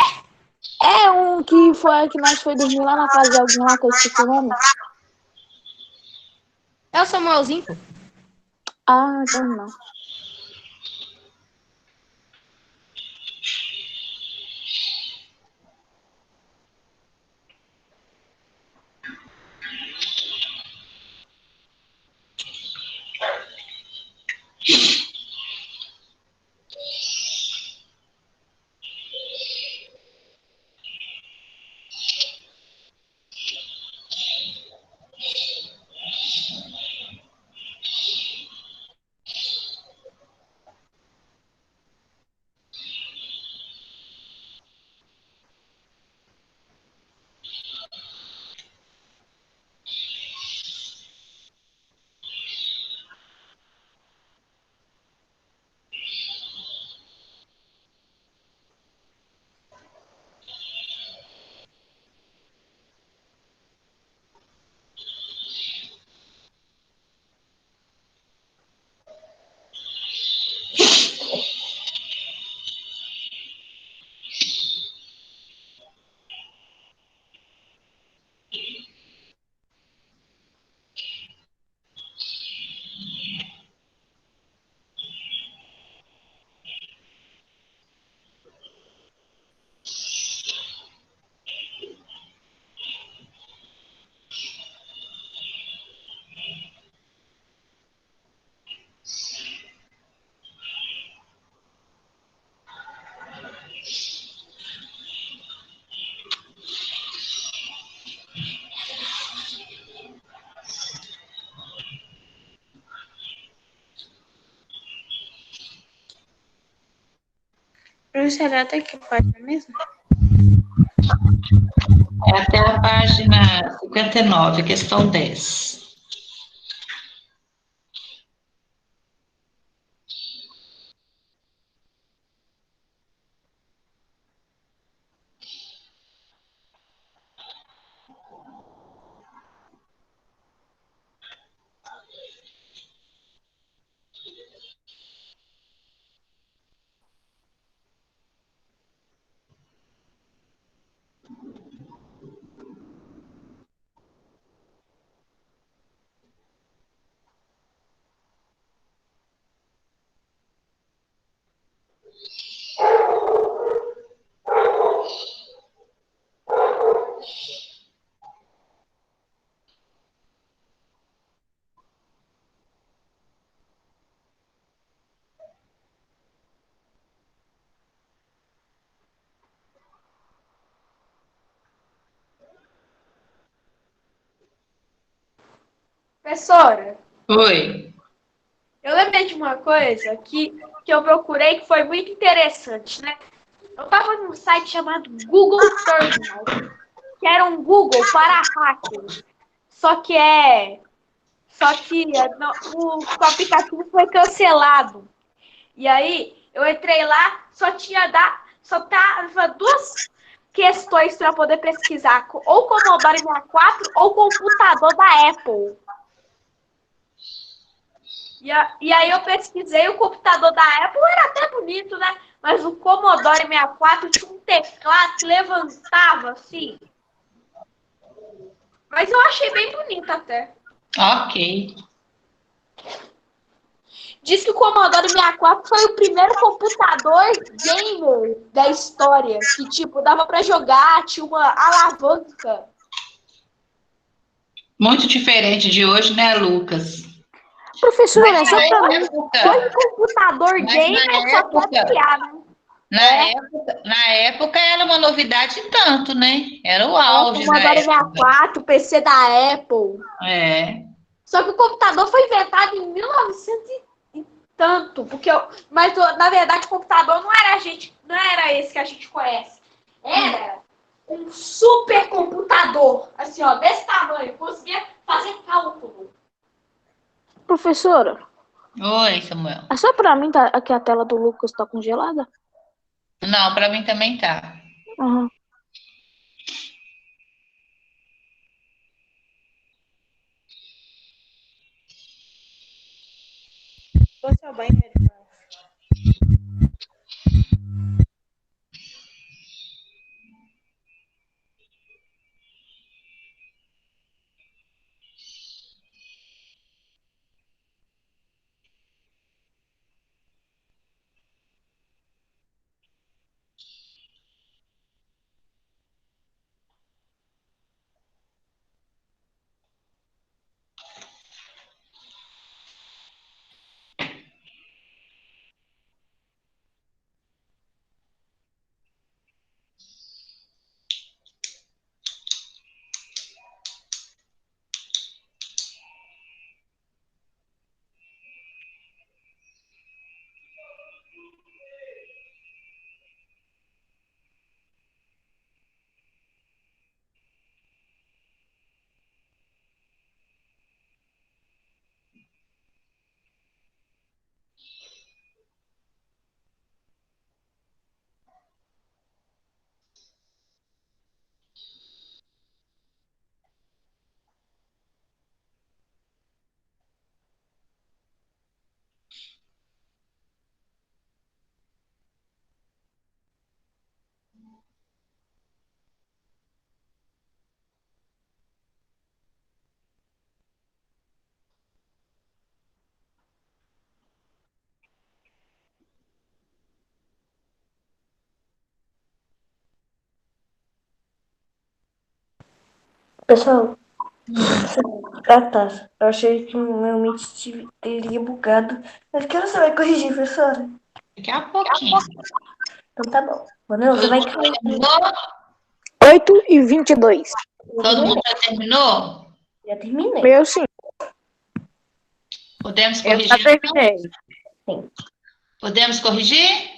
É um que foi que nós foi dormir lá na casa de alguém lá que eu esqueci o nome. É o Samuelzinho, pô. Ah, então não. Professora, até que página mesmo? É até a página 59, questão 10. Professora, Oi. eu lembrei de uma coisa que eu procurei que foi muito interessante, né? Eu estava num site chamado Google Terminal, que era um Google para hackers. O aplicativo foi cancelado. E aí eu entrei lá, só tava duas questões para poder pesquisar, ou Commodore 64 ou computador da Apple. E aí eu pesquisei, o computador da Apple era até bonito, né? Mas o Commodore 64 tinha um teclado que levantava assim. Mas eu achei bem bonito até. Ok. Diz que o Commodore 64 foi o primeiro computador gamer da história. Que, tipo, dava pra jogar, tinha uma alavanca. Muito diferente de hoje, né, Lucas? Professora, Mas só na pra mim. Foi um época, computador mas gamer, só pra criar, né? na época era uma novidade tanto, né? Era o auge da Commodore época. 64, PC da Apple. É. Só que o computador foi inventado em 1900 e tanto, mas na verdade o computador não era esse que a gente conhece. Era um supercomputador, assim, ó, desse tamanho, conseguia fazer cálculo. Professora, Oi, Samuel. é só pra mim que a tela do Lucas tá congelada? Não, para mim também tá. Aham. Vou ao banheiro. Pessoal, tá. Eu achei que o meu Meet teria bugado. Mas que hora você vai corrigir, professora? Daqui a pouquinho. Então tá bom. Manoel, você Todo vai mundo já corrigir. terminou? 8h22. Todo mundo já terminou? Já terminei. Eu sim. Podemos Eu já corrigir? terminei. Sim. Podemos corrigir?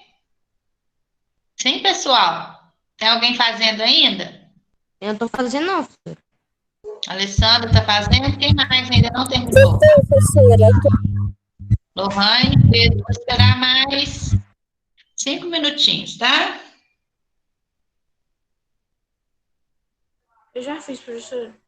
Sim, pessoal? Tem alguém fazendo ainda? Eu não tô fazendo, não, professora. Alessandra está fazendo? Quem mais ainda não terminou? Lohane, Pedro, vou esperar mais 5 minutinhos, tá? Eu já fiz, professora.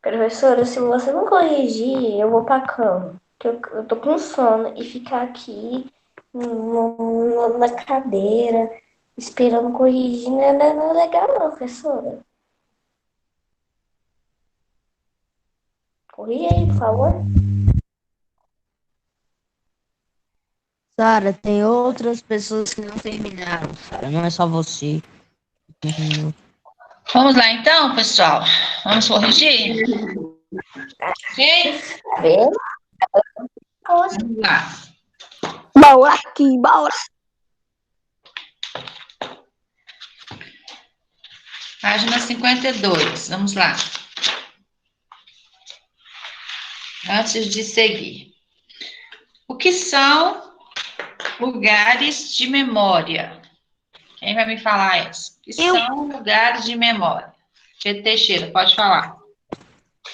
Professora, se você não corrigir, eu vou pra cama. Que eu tô com sono e ficar aqui na cadeira, esperando corrigir, não é legal não, professora. Corrige aí, por favor. Sara, tem outras pessoas que não terminaram, Sara. Não é só você que terminou. Vamos lá então, pessoal. Vamos corrigir? Ok? Vê? Vamos lá. Bora aqui, bora. Página 52. Vamos lá. Antes de seguir. O que são lugares de memória? Quem vai me falar essa? O que são lugares de memória? Pedro Teixeira, pode falar.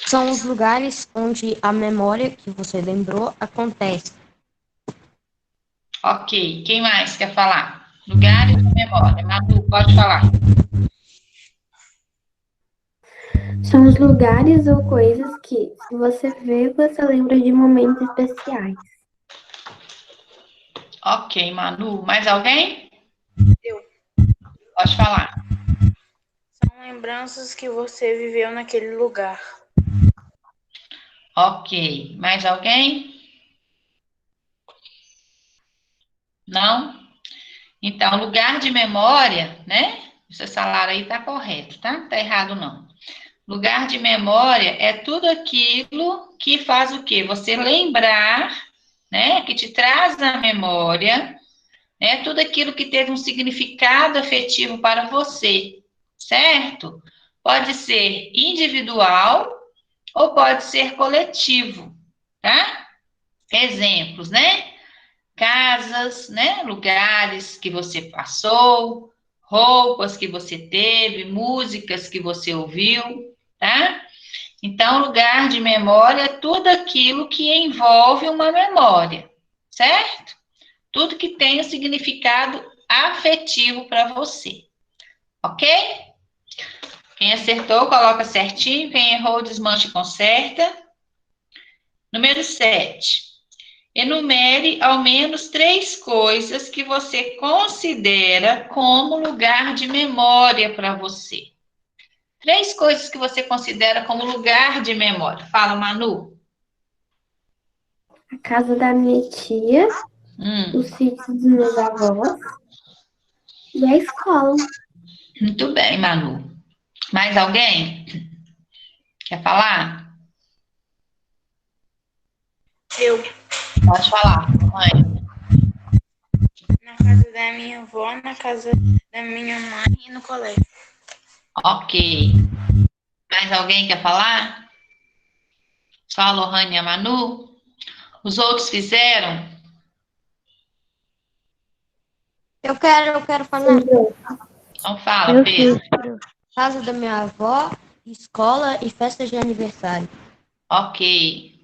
São os lugares onde a memória que você lembrou acontece. Ok. Quem mais quer falar? Lugares de memória. Madu, pode falar. São os lugares ou coisas que, se você vê, você lembra de momentos especiais. Ok, Manu. Mais alguém? Eu. Pode falar. São lembranças que você viveu naquele lugar. Ok. Mais alguém? Não? Então, lugar de memória, né? Essa salário aí tá correto, tá? Tá errado não. Lugar de memória é tudo aquilo que faz o quê? Você lembrar, né? Que te traz na memória, né? Tudo aquilo que teve um significado afetivo para você, certo? Pode ser individual ou pode ser coletivo, tá? Exemplos, né? Casas, né? Lugares que você passou, roupas que você teve, músicas que você ouviu, tá? Então, lugar de memória é tudo aquilo que envolve uma memória, certo? Tudo que tem um significado afetivo para você, ok? Quem acertou, coloca certinho. Quem errou, desmancha e conserta. Número 7. Enumere ao menos 3 coisas que você considera como lugar de memória para você. 3 coisas que você considera como lugar de memória. Fala, Manu. A casa da minha tia, o sítio dos meus avós e a escola. Muito bem, Manu. Mais alguém? Quer falar? Eu. Pode falar, mãe. Na casa da minha avó, na casa da minha mãe e no colégio. Ok. Mais alguém quer falar? Só a Lohane e a Manu? Os outros fizeram? Eu quero falar. Então fala, Eu Pedro. fiz. Casa da minha avó, escola e festa de aniversário. Ok.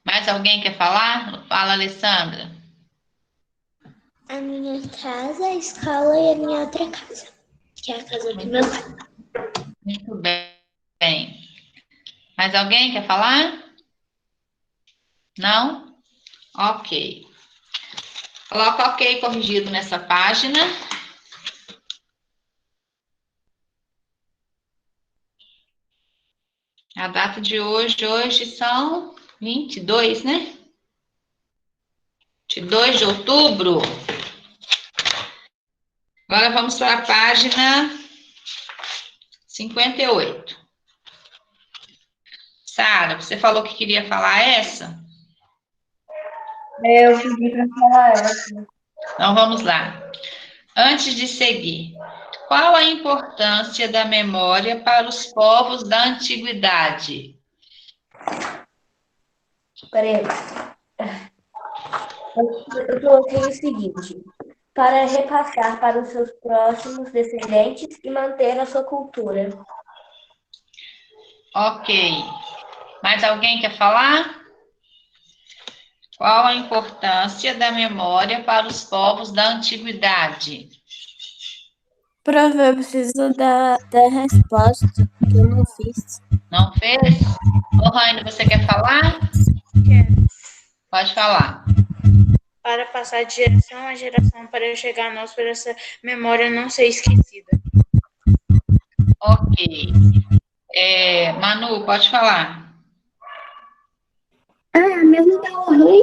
Mais alguém quer falar? Fala, Alessandra. A minha casa, a escola e a minha outra casa, que é a casa do meu pai. Muito bem. Mais alguém quer falar? Não? Ok. Coloca ok corrigido nessa página. A data de hoje são 22, né? 22 de outubro. Agora vamos para a página 58. Sara, você falou que queria falar essa? Eu pedi para falar essa. Então vamos lá. Antes de seguir, qual a importância da memória para os povos da antiguidade? Peraí. Eu coloquei o seguinte: para repassar para os seus próximos descendentes e manter a sua cultura. Ok. Mais alguém quer falar? Qual a importância da memória para os povos da antiguidade? Prof, eu preciso da resposta, que eu não fiz. Não fez? Lohane, você quer falar? Quero. Pode falar. Para passar de geração a geração, para chegar a nós, para essa memória não ser esquecida. Ok. Manu, pode falar. Ah, é a mesma da Lohane?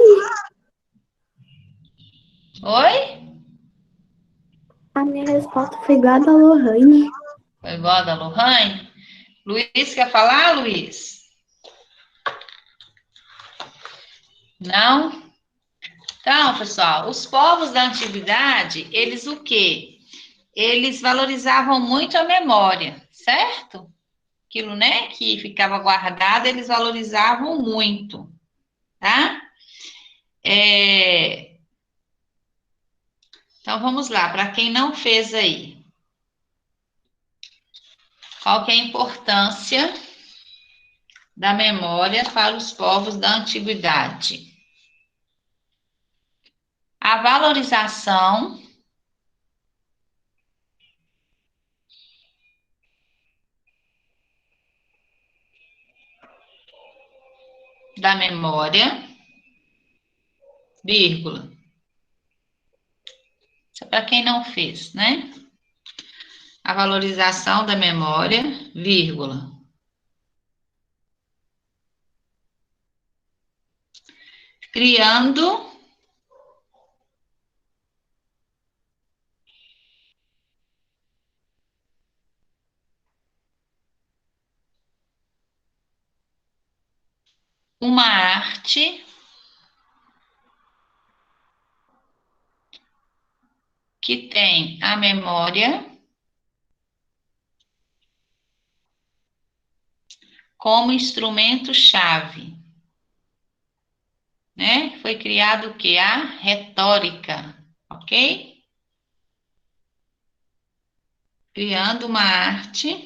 Oi? A minha resposta foi igual a da Lohane. Foi igual a da Lohane? Luiz, quer falar, Luiz? Não? Então, pessoal, os povos da antiguidade, eles o quê? Eles valorizavam muito a memória, certo? Aquilo, né, que ficava guardado, eles valorizavam muito. tá? Então, vamos lá, para quem não fez aí. Qual que é a importância da memória para os povos da antiguidade? A valorização da memória, vírgula. Isso é para quem não fez, né? A valorização da memória, vírgula. Criando uma arte que tem a memória como instrumento-chave, né? Foi criado o quê? A retórica, ok? Criando uma arte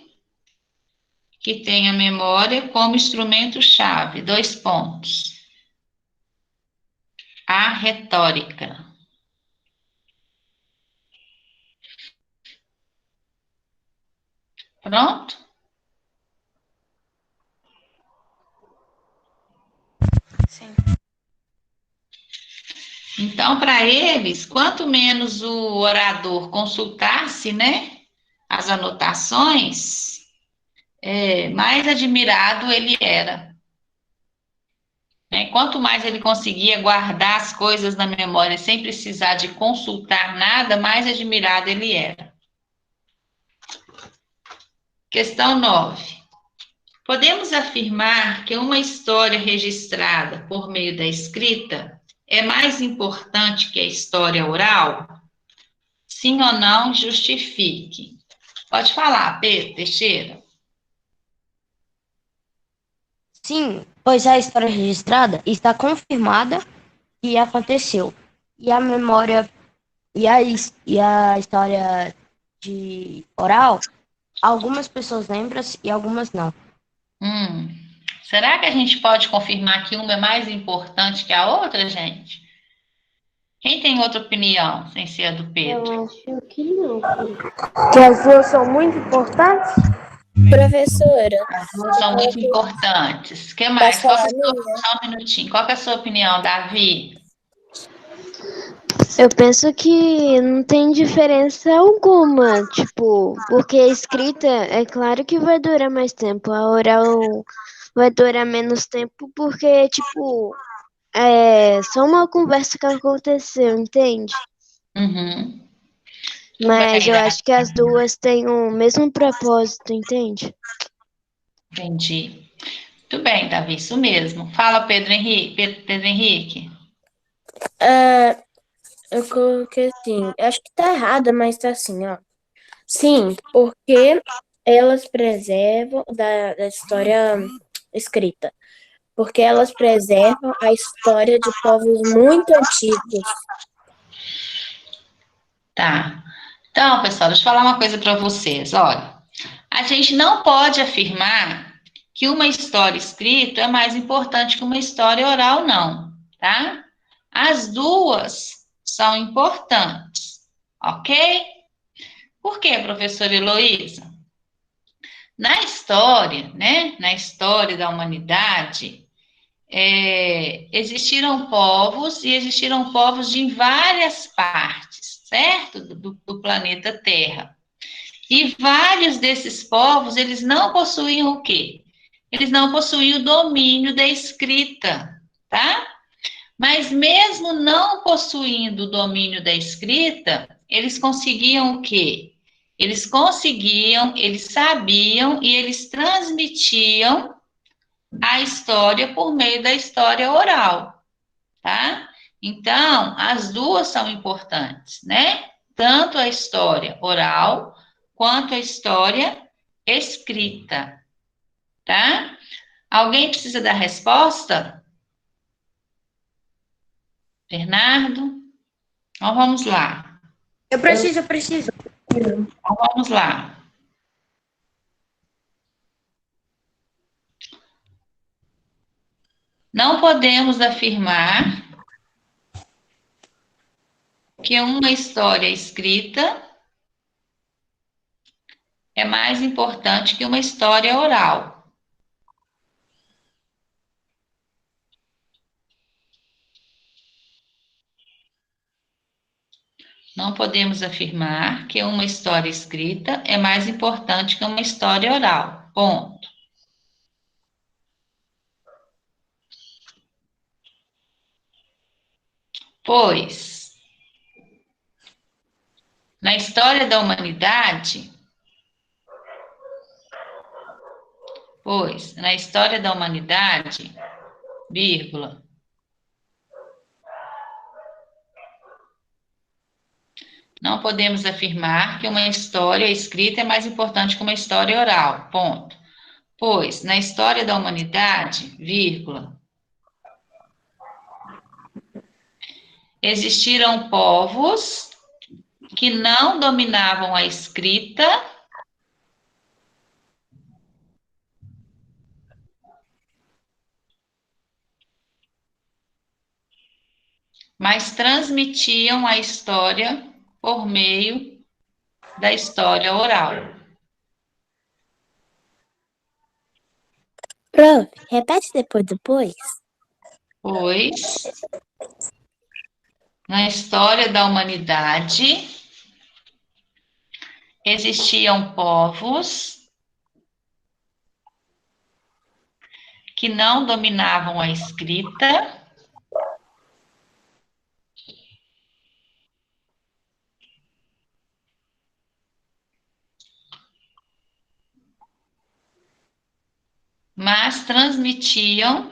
que tem a memória como instrumento-chave, 2 pontos. A retórica. Pronto? Sim. Então, para eles, quanto menos o orador consultasse, né, as anotações, mais admirado ele era. Né? Quanto mais ele conseguia guardar as coisas na memória sem precisar de consultar nada, mais admirado ele era. Questão 9. Podemos afirmar que uma história registrada por meio da escrita é mais importante que a história oral? Sim ou não? Justifique. Pode falar, Pedro Teixeira. Sim, pois a história registrada está confirmada que aconteceu. E a memória e a história de oral, algumas pessoas lembram e algumas não. Será que a gente pode confirmar que uma é mais importante que a outra, gente? Quem tem outra opinião, sem ser a do Pedro? Eu acho que não. Que as duas são muito importantes? Professora, As duas são muito importantes. O que mais? posso falar minha? Só um minutinho. Qual que é a sua opinião, Davi? Eu penso que não tem diferença alguma, tipo, porque a escrita é claro que vai durar mais tempo, a oral vai durar menos tempo porque, tipo, é só uma conversa que aconteceu, entende? Uhum. Mas eu acho que as duas têm o mesmo propósito, entende? Entendi. Muito bem, Davi, isso mesmo. Fala, Pedro Henrique. Eu coloquei assim, acho que tá errada, mas tá assim, ó. Sim, porque elas preservam da história escrita. Porque elas preservam a história de povos muito antigos. Tá. Então, pessoal, deixa eu falar uma coisa para vocês. Olha, a gente não pode afirmar que uma história escrita é mais importante que uma história oral, não, tá? As duas são importantes, ok? Por quê, professora Heloísa? Na história, né? Na história da humanidade, existiram povos e existiram povos de várias partes, certo? Do planeta Terra. E vários desses povos, eles não possuíam o quê? Eles não possuíam o domínio da escrita, tá? Mas mesmo não possuindo o domínio da escrita, eles conseguiam o quê? Eles conseguiam, eles sabiam e eles transmitiam a história por meio da história oral, tá? Então, as duas são importantes, né? Tanto a história oral quanto a história escrita, tá? Alguém precisa dar resposta? Bernardo? Então, vamos lá. Eu preciso. Então, vamos lá. Não podemos afirmar que uma história escrita é mais importante que uma história oral. Não podemos afirmar que uma história escrita é mais importante que uma história oral. Ponto. Pois, na história da humanidade, vírgula, não podemos afirmar que uma história escrita é mais importante que uma história oral. Ponto. Pois, na história da humanidade, vírgula, existiram povos que não dominavam a escrita, mas transmitiam a história por meio da história oral. Prof, repete depois. Pois, na história da humanidade, existiam povos que não dominavam a escrita, mas transmitiam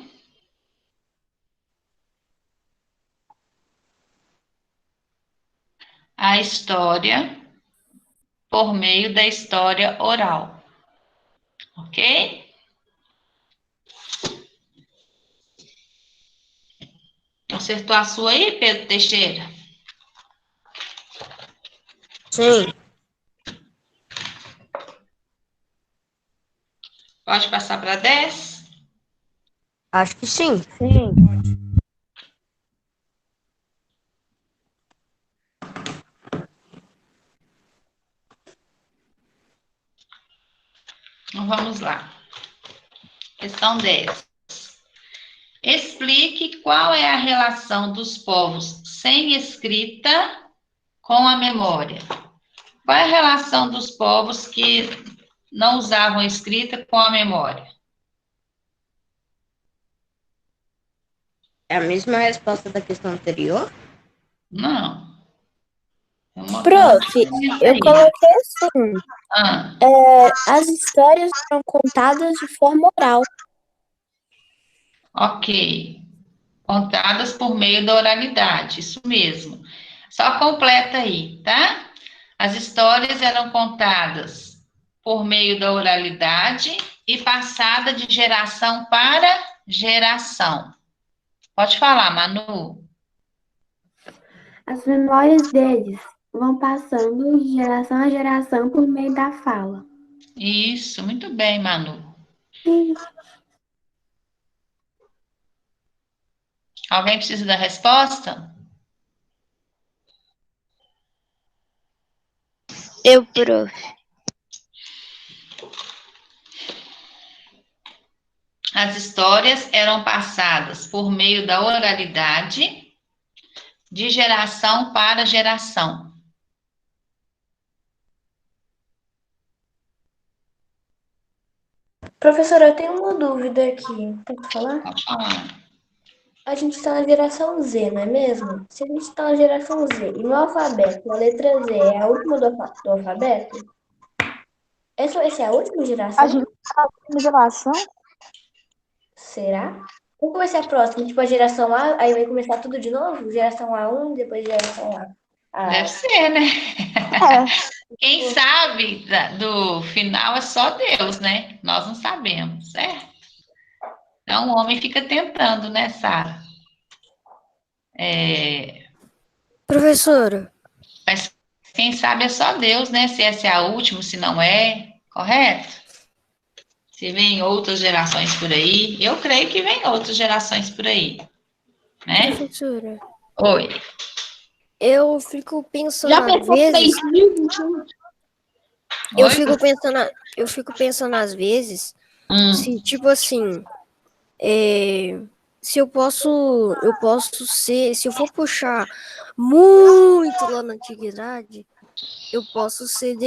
a história por meio da história oral. Ok? Acertou a sua aí, Pedro Teixeira? Sim. Pode passar para 10? Acho que sim. Então, vamos lá. Questão 10. Explique qual é a relação dos povos sem escrita com a memória. Qual é a relação dos povos que não usavam escrita com a memória? É a mesma resposta da questão anterior? Não. Prof, eu coloquei assim. As histórias são contadas de forma oral. Ok. Contadas por meio da oralidade, isso mesmo. Só completa aí, tá? As histórias eram contadas por meio da oralidade e passada de geração para geração. Pode falar, Manu. As memórias deles vão passando de geração a geração por meio da fala. Isso, muito bem, Manu. Alguém precisa da resposta? Eu, prof. As histórias eram passadas por meio da oralidade de geração para geração. Professora, eu tenho uma dúvida aqui. Posso falar? Pode falar. A gente está na geração Z, não é mesmo? Se a gente está na geração Z e no alfabeto, a letra Z é a última do alfabeto, essa vai ser a última geração? A gente está na última geração? Será? Qual que vai ser a próxima? Tipo, a geração A, aí vai começar tudo de novo? Geração A1, depois geração A. Deve ser, né? É. Quem sabe do final é só Deus, né? Nós não sabemos, certo? Então o homem fica tentando, né, Sara? Professora, Mas quem sabe é só Deus, né? Se essa é a última, se não é, correto? Se vem outras gerações por aí, eu creio que vem outras gerações por aí, né? professora, Oi. eu fico pensando Já às pensou vezes, 3021? Oi? eu fico pensando às vezes, Hum. se tipo assim, se eu posso ser, se eu for puxar muito lá na antiguidade, eu posso ser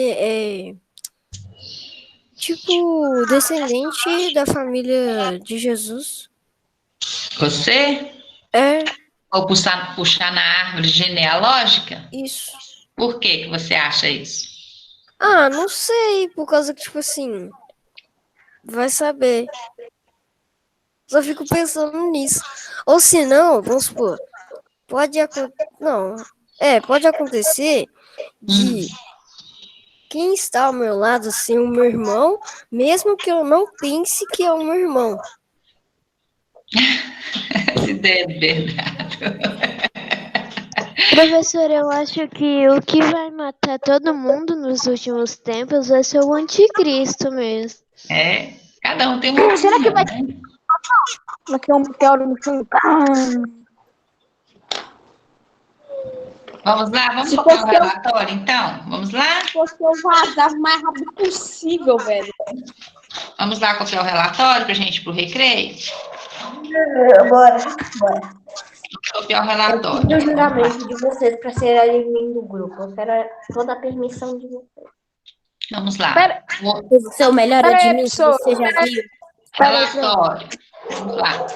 tipo descendente da família de Jesus. Você? É Ou puxar na árvore genealógica? isso. Por que você acha isso? Ah, não sei, por causa que, tipo assim, vai saber. Só fico pensando nisso. Ou se não, vamos supor, pode acontecer. Não. Pode acontecer de quem está ao meu lado ser o meu irmão, mesmo que eu não pense que é o meu irmão. Essa ideia é verdade. Professor, eu acho que o que vai matar todo mundo nos últimos tempos vai ser o anticristo mesmo. Cada um tem uma Será que opinião, vai né? ter um meteoro no chão? Vamos lá, vamos Se copiar o fosse eu, relatório, então? Vamos lá? se fosse eu vazava o mais rápido possível, velho. Vamos lá copiar o relatório para a gente ir para o recreio? Bora. Copiar o Eu relatório. pedi o Vamos lá. juramento de vocês para ser admin do grupo. Eu quero toda a permissão de vocês. Vamos lá. Pera, O seu melhor pera aí, admin que pessoa. você já viu. Pera aí, pera aí. Relatório. Vamos lá.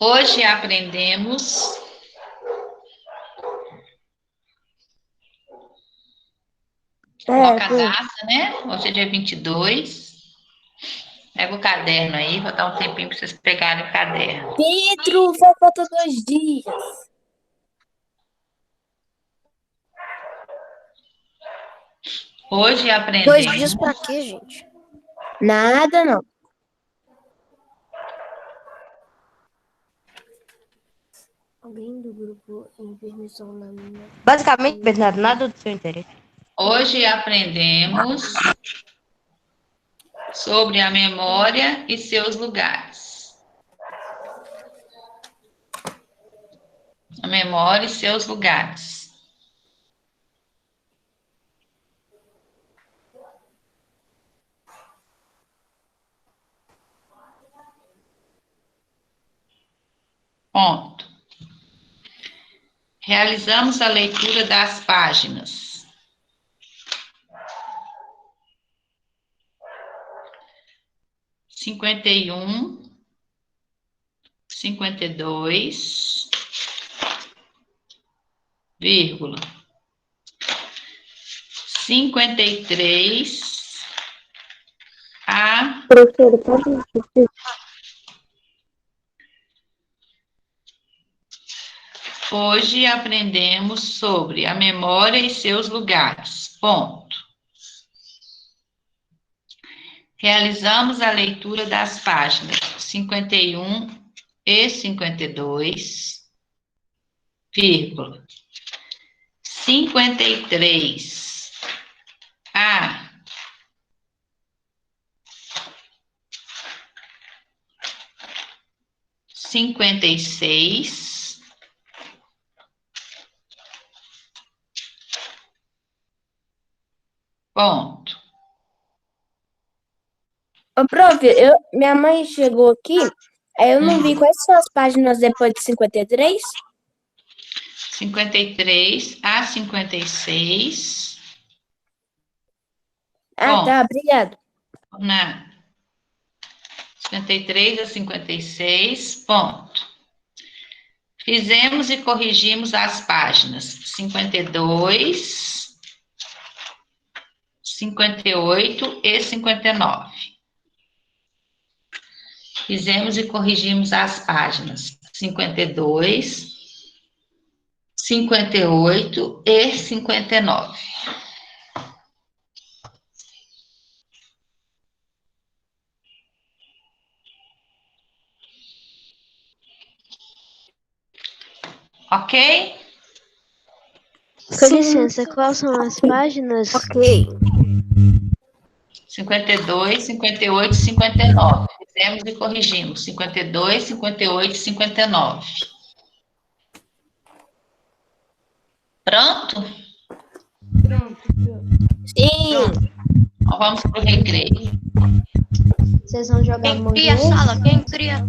Hoje aprendemos coloca a data, né? Hoje é dia 22. Pega o caderno aí, vou dar um tempinho para vocês pegarem o caderno. Pedro, só falta 2 dias. Hoje 2 dias aprendemos. pra quê, gente? Nada, não. Alguém do grupo tem permissão na minha. Basicamente, Bernardo, nada do seu interesse. Hoje aprendemos sobre a memória e seus lugares. A memória e seus lugares. Ponto. Realizamos a leitura das páginas 51, 52, vírgula, 53 a Professora, pode repetir? Hoje aprendemos sobre a memória e seus lugares. Ponto. Realizamos a leitura das páginas 51 e 52, vírgula, 53 a 56, ponto. Ô, prof, minha mãe chegou aqui, aí eu não vi quais são as páginas depois de 53. 53 a 56. Ah, tá, obrigado. Na 53 a 56, ponto. Fizemos e corrigimos as páginas 52, 58 e 59. Fizemos e corrigimos as páginas 52, 58 e 59. Ok? Com licença, quais são as páginas? Ok. 52, 58 e 59. Fizemos e corrigimos. 52, 58 e 59. Pronto? Sim. Então vamos para o recreio. Vocês vão jogar Quem cria a Among Us? sala? Quem cria a sala?